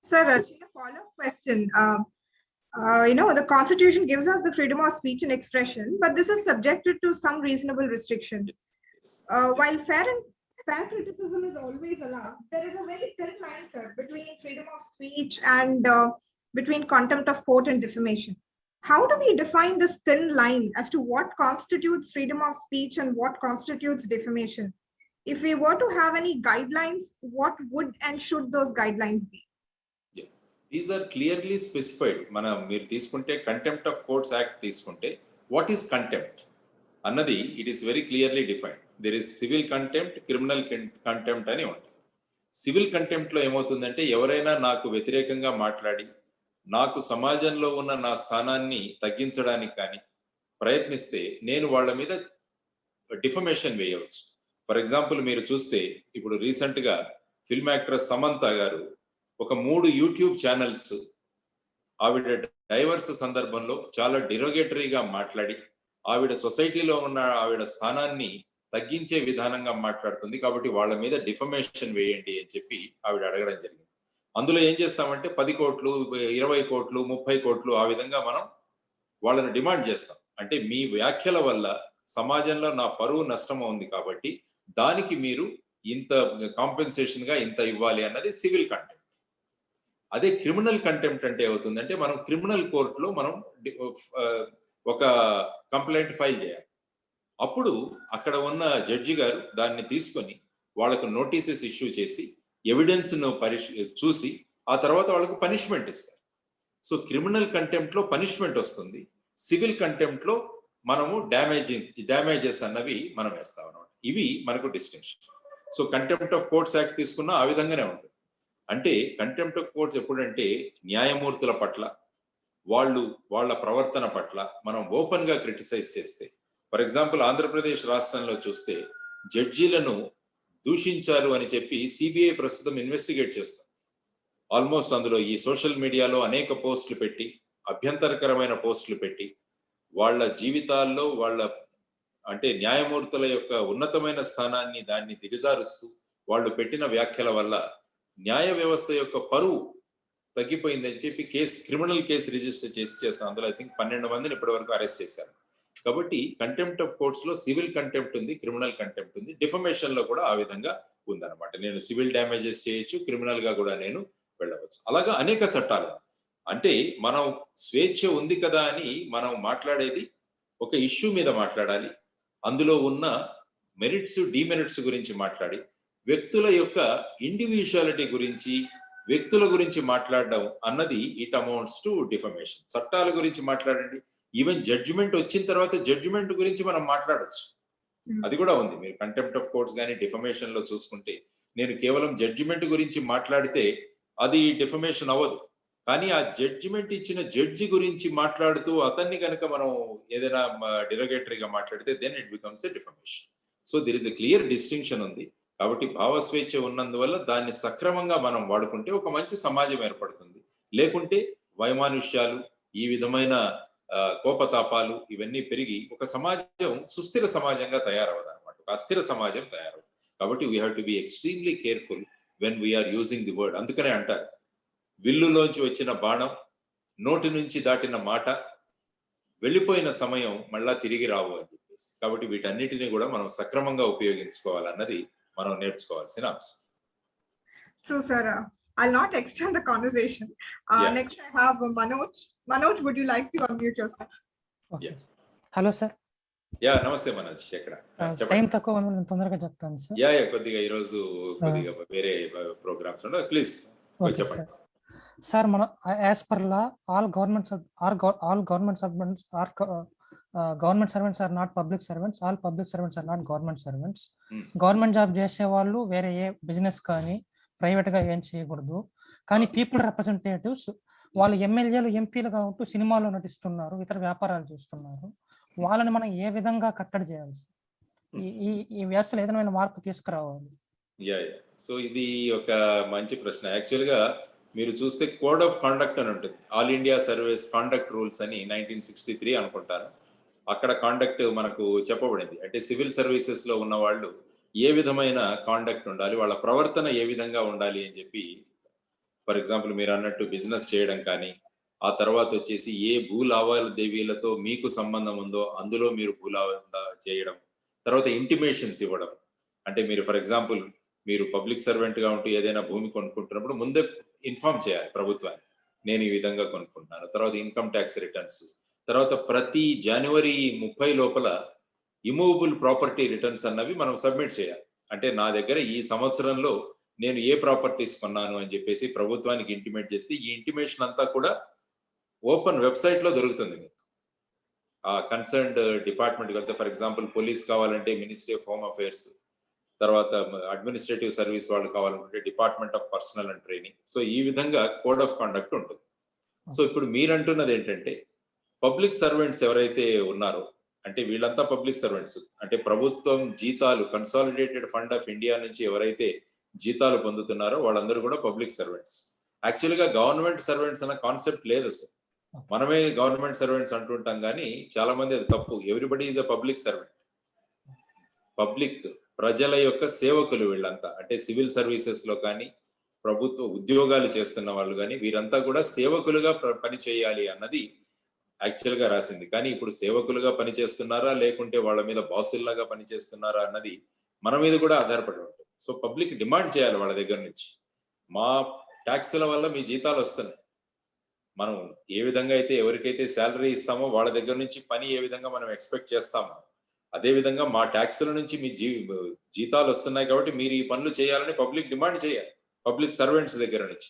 sir, a follow-up question. The Constitution gives us the freedom of speech and expression, but this is subjected to some reasonable restrictions. While fair criticism is always allowed, there is a very thin line, sir, between freedom of speech and between contempt of court and defamation. How do we define this thin line as to what constitutes freedom of speech and what constitutes defamation? If we were to have any guidelines, what would and should those guidelines be? Yeah. These are clearly specified. మనం మీరు తీసుకుంటే contempt of courts act తీసుకుంటే what is contempt అన్నది it is very clearly defined. There is civil contempt, criminal contempt అని ఉంటుంది. Civil contempt లో ఏమవుతుందంటే ఎవరైనా నాకు వ్యతిరేకంగా మాట్లాడి నాకు సమాజంలో ఉన్న నా స్థానాన్ని తగ్గించడానికి కానీ ప్రయత్నిస్తే నేను వాళ్ళ మీద డిఫమేషన్ వేయవచ్చు. ఫర్ ఎగ్జాంపుల్ మీరు చూస్తే ఇప్పుడు రీసెంట్ గా ఫిల్మ్ యాక్ట్రెస్ సమంత గారు ఒక 3 యూట్యూబ్ ఛానల్స్ ఆవిడ డైవర్స్ సందర్భంలో చాలా డిరోగేటరీగా మాట్లాడి ఆవిడ సొసైటీలో ఉన్న ఆవిడ స్థానాన్ని తగ్గించే విధానంగా మాట్లాడుతుంది, కాబట్టి వాళ్ళ మీద డిఫమేషన్ వేయండి అని చెప్పి ఆవిడ అడగడం జరిగింది. అందులో ఏం చేస్తామంటే 10 కోట్లు, 20 కోట్లు, 30 కోట్లు ఆ విధంగా మనం వాళ్ళని డిమాండ్ చేస్తాం. అంటే మీ వ్యాఖ్యల వల్ల సమాజంలో నా పరువు నష్టం ఉంది కాబట్టి దానికి మీరు ఇంత కాంపెన్సేషన్ గా ఇంత ఇవ్వాలి అన్నది సివిల్ కంటెంప్ట్. అదే క్రిమినల్ కంటెంప్ట్ అంటే ఏమవుతుందంటే మనం క్రిమినల్ కోర్టులో మనం ఒక కంప్లైంట్ ఫైల్ చేయాలి. అప్పుడు అక్కడ ఉన్న జడ్జి గారు దాన్ని తీసుకొని వాళ్ళకు నోటీసెస్ ఇష్యూ చేసి ఎవిడెన్స్ ను చూసి ఆ తర్వాత వాళ్ళకు పనిష్మెంట్ ఇస్తారు. సో క్రిమినల్ కంటెంప్ట్ లో పనిష్మెంట్ వస్తుంది, సివిల్ కంటెంప్ట్ లో మనము డ్యామేజెస్ అన్నవి మనం వేస్తాం అన్నమాట. ఇవి మనకు distinction. So contempt of courts act తీసుకున్నా ఆ విధంగానే ఉంటుంది. అంటే కంటెంప్ట్ ఆఫ్ కోర్ట్స్ ఎప్పుడంటే న్యాయమూర్తుల పట్ల వాళ్ళ ప్రవర్తన పట్ల మనం ఓపెన్ గా క్రిటిసైజ్ చేస్తే, ఫర్ ఎగ్జాంపుల్ ఆంధ్రప్రదేశ్ రాష్ట్రంలో చూస్తే జడ్జీలను దూషించారు అని చెప్పి సిబిఐ ప్రస్తుతం ఇన్వెస్టిగేట్ చేస్తుంది. ఆల్మోస్ట్ అందులో ఈ సోషల్ మీడియాలో అనేక పోస్టులు పెట్టి, అభ్యంతరకరమైన పోస్టులు పెట్టి వాళ్ళ జీవితాల్లో అంటే న్యాయమూర్తుల యొక్క ఉన్నతమైన స్థానాన్ని దాన్ని దిగజారుస్తూ వాళ్ళు పెట్టిన వ్యాఖ్యల వల్ల న్యాయ వ్యవస్థ యొక్క పరువు తగ్గిపోయిందని చెప్పి క్రిమినల్ కేసు రిజిస్టర్ చేస్తాం. అందులో ఐ థింక్ 12 మందిని ఇప్పటి వరకు అరెస్ట్ చేశారు. కాబట్టి కంటెంప్ట్ ఆఫ్ కోర్ట్స్ లో సివిల్ కంటెంప్ట్ ఉంది, క్రిమినల్ కంటెంప్ట్ ఉంది. డిఫమేషన్ లో కూడా ఆ విధంగా ఉందన్నమాట. నేను సివిల్ డ్యామేజెస్ చేయొచ్చు, క్రిమినల్ గా కూడా నేను వెళ్ళవచ్చు. అలాగా అనేక చట్టాలు. అంటే మనం స్వేచ్ఛ ఉంది కదా అని మనం మాట్లాడేది ఒక ఇష్యూ మీద మాట్లాడాలి, అందులో ఉన్న మెరిట్స్ డిమెరిట్స్ గురించి మాట్లాడి వ్యక్తుల యొక్క ఇండివిజువాలిటీ గురించి, వ్యక్తుల గురించి మాట్లాడడం అన్నది ఇట్ అమౌంట్స్ టు డిఫమేషన్. చట్టాల గురించి మాట్లాడండి, ఈవెన్ జడ్జిమెంట్ వచ్చిన తర్వాత జడ్జిమెంట్ గురించి మనం మాట్లాడచ్చు, అది కూడా ఉంది. మీరు కంటెంప్ట్ ఆఫ్ కోర్ట్స్ కానీ డిఫమేషన్ లో చూసుకుంటే నేను కేవలం జడ్జిమెంట్ గురించి మాట్లాడితే అది డిఫమేషన్ అవ్వదు. కానీ ఆ జడ్జిమెంట్ ఇచ్చిన జడ్జి గురించి మాట్లాడుతూ అతన్ని కనుక మనం ఏదైనా డిరోగేటరీగా మాట్లాడితే then it becomes a defamation. So there is a clear distinction ఉంది. కాబట్టి భావస్వేచ్ఛ ఉన్నందువల్ల దాన్ని సక్రమంగా మనం వాడుకుంటే ఒక మంచి సమాజం ఏర్పడుతుంది. లేకుంటే వైమానుష్యాలు, ఈ విధమైన కోపతాపాలు ఇవన్నీ పెరిగి ఒక సమాజం సుస్థిర సమాజంగా తయారవదు అనమాట, ఒక అస్థిర సమాజం తయారవదు. కాబట్టి we have to be extremely careful when we are using the word. అందుకనే అంటారు విల్లులోంచి వచ్చిన బాణం, నోటి నుంచి దాటిన మాట, వెళ్ళిపోయిన సమయం మళ్ళా తిరిగి రావు అని చెప్పేసి. కాబట్టి వీటన్నిటిని కూడా మనం సక్రమంగా ఉపయోగించుకోవాలన్నది మనం నేర్చుకోవాల్సిన అంశం. True, sir. I'll not extend the conversation. Yeah. Next, I have Manoj. Manoj, would you like to unmute yourself? Okay Yes. Hello sir. Yeah నమస్తే మనోజ్, ఎక్కడ టైం చెప్పండి. తక్కువ ఉంది, నేను తొందరగా చెప్తాను సార్. యా కొద్దిగా ఈ రోజు కొద్దిగా వేరే ప్రోగ్రామ్స్ ఉండవు, ప్లీజ్ ఓకే చెప్పండి. సార్. సార్ మన as per law all government servants government servants are not public servants, all public servants are not government servants. Government job చేసే వాళ్ళు వేరే ఏ బిజినెస్ కానీ ప్రైవేట్ గా ఏం చేయకూడదు. కానీ పీపుల్ రిప్రజెంటేటివ్స్ వాళ్ళు ఎమ్మెల్యేలు ఎంపీలుగా ఉంటూ సినిమాలో నటిస్తున్నారు, ఇతర వ్యాపారాలు చేస్తున్నారు, వాళ్ళని మనం ఏ విధంగా కట్టడి చేయాలి? ఈ వ్యవస్థలో ఏదైనా మార్పు తీసుకురావాలి. యా సో ఇది ఒక మంచి ప్రశ్న. యాక్చువల్ గా మీరు చూస్తే కోడ్ ఆఫ్ కాండక్ట్ అని ఉంటుంది, all India service conduct rules అని 1963 అనుకుంటాను. అక్కడ కాండక్ట్ మనకు చెప్పబడింది. అంటే సివిల్ సర్వీసెస్ లో ఉన్న వాళ్ళు ఏ విధమైన కాండక్ట్ ఉండాలి, వాళ్ళ ప్రవర్తన ఏ విధంగా ఉండాలి అని చెప్పి. ఫర్ ఎగ్జాంపుల్ మీరు అన్నట్టు బిజినెస్ చేయడం కానీ, ఆ తర్వాత వచ్చేసి ఏ భూ లావాదేవీలతో మీకు సంబంధం ఉందో అందులో మీరు చేయడం, తర్వాత ఇంటిమేషన్స్ ఇవ్వడం. అంటే మీరు ఫర్ ఎగ్జాంపుల్ మీరు పబ్లిక్ సర్వెంట్ గా ఉంటూ ఏదైనా భూమి కొనుక్కుంటున్నప్పుడు ముందే ఇన్ఫార్మ్ చేయాలి ప్రభుత్వాన్ని, నేను ఈ విధంగా కొనుక్కుంటున్నాను. తర్వాత ఇన్కమ్ ట్యాక్స్ రిటర్న్స్, తర్వాత ప్రతి జనవరి 30 లోపల ఇమూవబుల్ ప్రాపర్టీ రిటర్న్స్ అన్నవి మనం సబ్మిట్ చేయాలి. అంటే నా దగ్గర ఈ సంవత్సరంలో నేను ఏ ప్రాపర్టీస్ కొన్నాను అని చెప్పేసి ప్రభుత్వానికి ఇంటిమేట్ చేస్తే ఈ ఇంటిమేషన్ అంతా కూడా ఓపెన్ వెబ్సైట్ లో దొరుకుతుంది మీకు. ఆ కన్సర్న్డ్ డిపార్ట్మెంట్ వెళ్తే, ఫర్ ఎగ్జాంపుల్ పోలీస్ కావాలంటే మినిస్ట్రీ ఆఫ్ హోమ్ అఫైర్స్, తర్వాత అడ్మినిస్ట్రేటివ్ సర్వీస్ వాళ్ళు కావాలనుకుంటే department of personal and training. So ఈ విధంగా కోడ్ ఆఫ్ కండక్ట్ ఉంటుంది. సో ఇప్పుడు మీరంటున్నది ఏంటంటే పబ్లిక్ సర్వెంట్స్ ఎవరైతే ఉన్నారో, అంటే వీళ్ళంతా పబ్లిక్ సర్వెంట్స్, అంటే ప్రభుత్వం జీతాలు కన్సాలిడేటెడ్ ఫండ్ ఆఫ్ ఇండియా నుంచి ఎవరైతే జీతాలు పొందుతున్నారో వాళ్ళందరూ కూడా పబ్లిక్ సర్వెంట్స్. యాక్చువల్ గా గవర్నమెంట్ సర్వెంట్స్ అన్న కాన్సెప్ట్ లేదు అసలు. మనమే గవర్నమెంట్ సర్వెంట్స్ అంటుంటాం కానీ చాలా మంది అది తప్పు. Everybody is a public servant. Public ప్రజల యొక్క సేవకులు వీళ్ళంతా. అంటే సివిల్ సర్వీసెస్ లో కానీ ప్రభుత్వ ఉద్యోగాలు చేస్తున్న వాళ్ళు కానీ వీరంతా కూడా సేవకులుగా పని చేయాలి అన్నది యాక్చువల్ గా రాసింది. కానీ ఇప్పుడు సేవకులుగా పనిచేస్తున్నారా లేకుంటే వాళ్ళ మీద బాసుల్లాగా పనిచేస్తున్నారా అన్నది మన మీద కూడా ఆధారపడి ఉంటుంది. సో పబ్లిక్ డిమాండ్ చేయాలి వాళ్ళ దగ్గర నుంచి, మా ట్యాక్సుల వల్ల మీ జీతాలు వస్తున్నాయి, మనం ఏ విధంగా అయితే ఎవరికైతే శాలరీ ఇస్తామో వాళ్ళ దగ్గర నుంచి పని ఏ విధంగా మనం ఎక్స్పెక్ట్ చేస్తామో అదే విధంగా మా ట్యాక్సుల నుంచి మీ జీతాలు వస్తున్నాయి కాబట్టి మీరు ఈ పనులు చేయాలని పబ్లిక్ డిమాండ్ చేయాలి, పబ్లిక్ సర్వెంట్స్ దగ్గర నుంచి.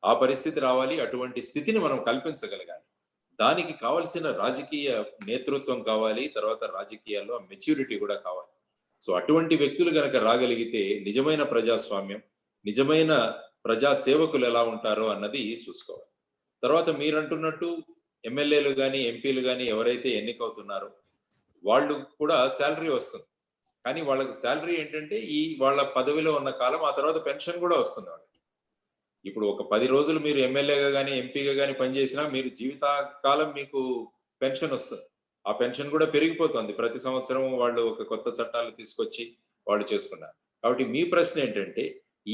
ఆ పరిస్థితి రావాలి, అటువంటి స్థితిని మనం కల్పించగలగాలి. దానికి కావలసిన రాజకీయ నేతృత్వం కావాలి, తర్వాత రాజకీయాల్లో మెచ్యూరిటీ కూడా కావాలి. సో అటువంటి వ్యక్తులు గనక రాగలిగితే నిజమైన ప్రజాస్వామ్యం, నిజమైన ప్రజా సేవకులు ఎలా ఉంటారో అన్నది చూసుకోవాలి. తర్వాత మీరంటున్నట్టు ఎమ్మెల్యేలు కానీ ఎంపీలు కానీ ఎవరైతే ఎన్నికవుతున్నారో వాళ్ళు కూడా శాలరీ వస్తుంది. కానీ వాళ్ళకి శాలరీ ఏంటంటే ఈ వాళ్ళ పదవిలో ఉన్న కాలం, ఆ తర్వాత పెన్షన్ కూడా వస్తుంది వాళ్ళకి. ఇప్పుడు ఒక 10 రోజులు మీరు ఎమ్మెల్యేగా కానీ ఎంపీగా కానీ పనిచేసినా మీరు జీవితకాలం మీకు పెన్షన్ వస్తుంది. ఆ పెన్షన్ కూడా పెరిగిపోతుంది ప్రతి సంవత్సరం. వాళ్ళు ఒక కొత్త చట్టాలు తీసుకొచ్చి వాళ్ళు చేసుకున్నారు. కాబట్టి మీ ప్రశ్న ఏంటంటే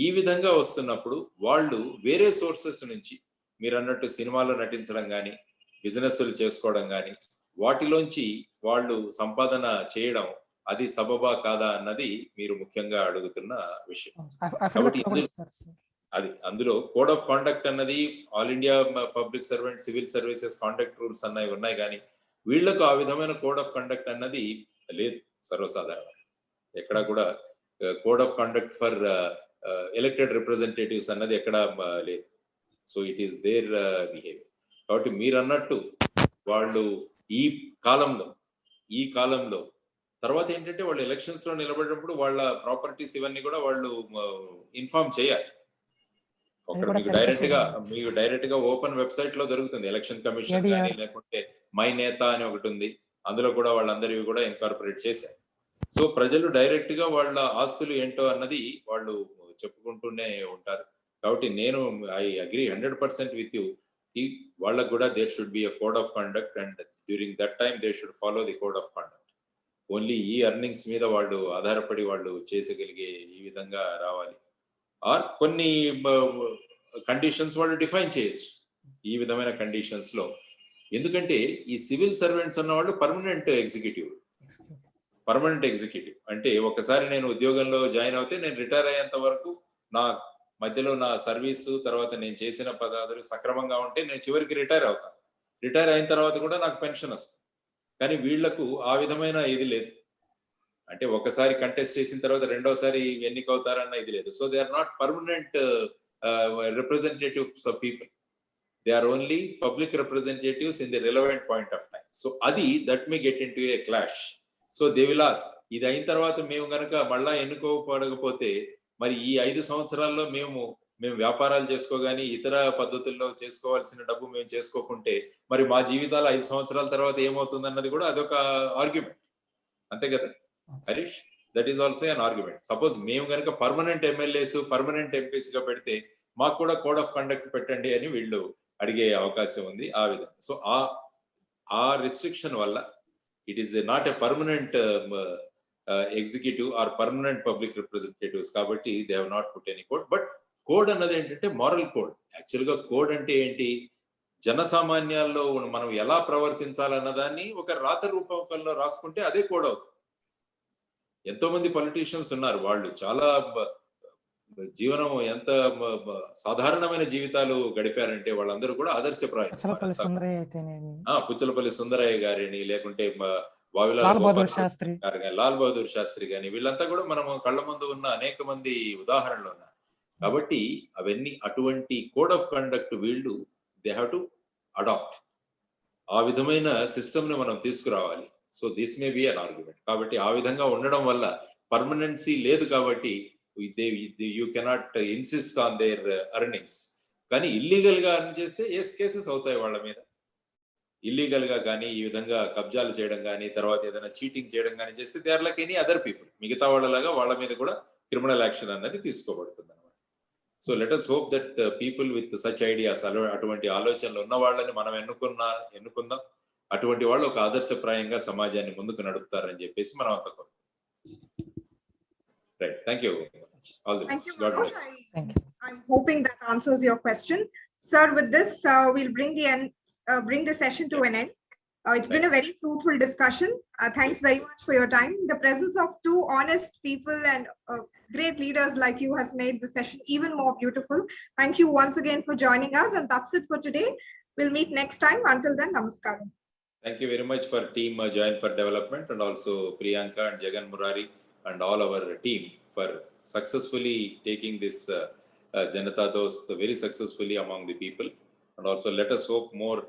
ఈ విధంగా వస్తున్నప్పుడు వాళ్ళు వేరే సోర్సెస్ నుంచి మీరు అన్నట్టు సినిమాలో నటించడం కానీ బిజినెస్లు చేసుకోవడం కానీ వాటిలోంచి వాళ్ళు సంపాదన చేయడం అది సబబా కాదా అన్నది మీరు ముఖ్యంగా అడుగుతున్న విషయం. కాబట్టి అది అందులో కోడ్ ఆఫ్ కాండక్ట్ అన్నది all India public servant civil services conduct rules అన్నవి ఉన్నాయి, కానీ వీళ్లకు ఆ విధమైన కోడ్ ఆఫ్ కండక్ట్ అన్నది లేదు సర్వసాధారణంగా. ఎక్కడ కూడా code of conduct for elected representatives అన్నది ఎక్కడ లేదు. So it is their behaviour. కాబట్టి మీరు అన్నట్టు వాళ్ళు ఈ కాలంలో తర్వాత ఏంటంటే వాళ్ళు ఎలక్షన్స్ లో నిలబడినప్పుడు వాళ్ళ ప్రాపర్టీస్ ఇవన్నీ కూడా వాళ్ళు ఇన్ఫార్మ్ చేయాలి. మీకు డైరెక్ట్ గా ఓపెన్ వెబ్సైట్ లో దొరుకుతుంది. ఎలక్షన్ కమిషన్ కానీ లేకుంటే మై నేత అని ఒకటి ఉంది, అందులో కూడా వాళ్ళందరివి కూడా ఇన్కార్పొరేట్ చేశారు. సో ప్రజలు డైరెక్ట్ గా వాళ్ళ ఆస్తులు ఏంటో అన్నది వాళ్ళు చెప్పుకుంటూనే ఉంటారు. కాబట్టి నేను ఐ అగ్రీ 100% విత్ యూ. వాళ్ళకు కూడా there should be a code of conduct and during that time they should follow the code of conduct. Only ఈ ఎర్నింగ్స్ మీద వాళ్ళు ఆధారపడి వాళ్ళు చేసగలిగే ఈ విధంగా రావాలి. ఆర్ కొన్ని కండిషన్స్ వాళ్ళు డిఫైన్ చేయొచ్చు ఈ విధమైన కండిషన్స్ లో. ఎందుకంటే ఈ సివిల్ సర్వెంట్స్ అన్న వాళ్ళు పర్మనెంట్ ఎగ్జిక్యూటివ్ అంటే ఒకసారి నేను ఉద్యోగంలో జాయిన్ అవుతే నేను రిటైర్ అయ్యేంత వరకు నా మధ్యలో నా సర్వీసు తర్వాత నేను చేసిన పదార్థాలు సక్రమంగా ఉంటే నేను చివరికి రిటైర్ అవుతాను. రిటైర్ అయిన తర్వాత కూడా నాకు పెన్షన్ వస్తుంది. కానీ వీళ్లకు ఆ విధమైన ఇది లేదు. అంటే ఒకసారి కంటెస్ట్ చేసిన తర్వాత రెండోసారి ఎన్నికవుతారన్న ఇది లేదు. So they are not permanent representatives of people. They are only public representatives in the relevant point of time. So అది that may get into a clash. So they will ask, ఇది అయిన తర్వాత మేము గనక మళ్ళా ఎన్నుకోకపోతే మరి ఈ 5 సంవత్సరాల్లో మేము వ్యాపారాలు చేసుకోగాని ఇతర పద్ధతుల్లో చేసుకోవాల్సిన డబ్బు మేము చేసుకోకుంటే మరి మా జీవితాలు 5 సంవత్సరాల తర్వాత ఏమవుతుంది అన్నది కూడా అదొక ఆర్గ్యుమెంట్. అంతే కదా Harish? That is also an argument. Suppose మేము కనుక పర్మనెంట్ ఎమ్మెల్యేస్ పర్మనెంట్ ఎంపీస్ గా పెడితే మాకు కూడా కోడ్ ఆఫ్ కండక్ట్ పెట్టండి అని వీళ్ళు అడిగే అవకాశం ఉంది ఆ విధంగా. సో ఆ రిస్ట్రిక్షన్ వల్ల it is not a permanent executive or permanent public representatives కాబట్టి they have not put any code. But code అన్నది ఏంటంటే మారల్ కోడ్. యాక్చువల్ గా కోడ్ అంటే ఏంటి? జనసామాన్యాల్లో మనం ఎలా ప్రవర్తించాలన్నదాన్ని ఒక రాత రూపంలో రాసుకుంటే అదే కోడ్ అవుతుంది. ఎంతో మంది పొలిటీషియన్స్ ఉన్నారు, వాళ్ళు చాలా జీవనం ఎంత సాధారణమైన జీవితాలు గడిపారంటే వాళ్ళందరూ కూడా ఆదర్శప్రాయం. పుచ్చలపల్లి సుందరయ్య అయితేనేమి, పుచ్చలపల్లి సుందరయ్య గారిని, లేకుంటే వావిలాల లాల్ బహదూర్ గోపాల్ శాస్త్రి, గారు గాని, లాల్ బహదూర్ శాస్త్రి గాని, వీళ్ళంతా కూడా మనం కళ్ళ ముందు ఉన్న అనేక మంది ఉదాహరణలు ఉన్నారు. కాబట్టి అవన్నీ అటువంటి కోడ్ ఆఫ్ కండక్ట్ వీళ్ళు దే హ్యావ్ టు అడాప్ట్. ఆ విధమైన సిస్టమ్ ని మనం తీసుకురావాలి. So this may be an argument. కాబట్టి ఆ విధంగా ఉండడం వల్ల పర్మనెన్సీ లేదు. కాబట్టి you cannot insist on their earnings. కానీ ఇల్లీగల్ గా అర్న్ చేస్తే కేసెస్ అవుతాయి వాళ్ళ మీద. ఇల్లీగల్ గా కానీ, ఈ విధంగా కబ్జాలు చేయడం కానీ, తర్వాత ఏదైనా చీటింగ్ చేయడం కానీ చేస్తే they are like any other people. మిగతా వాళ్ళలాగా వాళ్ళ మీద కూడా క్రిమినల్ యాక్షన్ అనేది తీసుకోబడుతుంది అనమాట. So let us hope that people with such ideas, అటువంటి ఆలోచనలు ఉన్న వాళ్ళని మనం ఎన్నుకుందాం. అటువంటి వాళ్ళు ఒక ఆదర్శప్రాయంగా సమాజాన్ని ముందుకు నడుపుతారని చెప్పేసి మనం అంత కోరు. Right, thank you. All the best. God bless. I'm hoping that answers your question. Sir, with this, we'll bring the session to an end. It's been a very fruitful discussion. Thanks very much for your time. The presence of two honest people and great leaders like you has made the session even more beautiful. Thank you once again for joining us. And that's it for today. We'll meet next time. Until then, namaskaram. Thank you very much for team Join for Development, and also Priyanka and Jagan Murari and all our team for successfully taking this Janata Dost very successfully among the people. And also let us hope more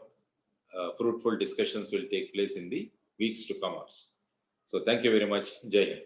fruitful discussions will take place in the weeks to come. So thank you very much. Jai Hind.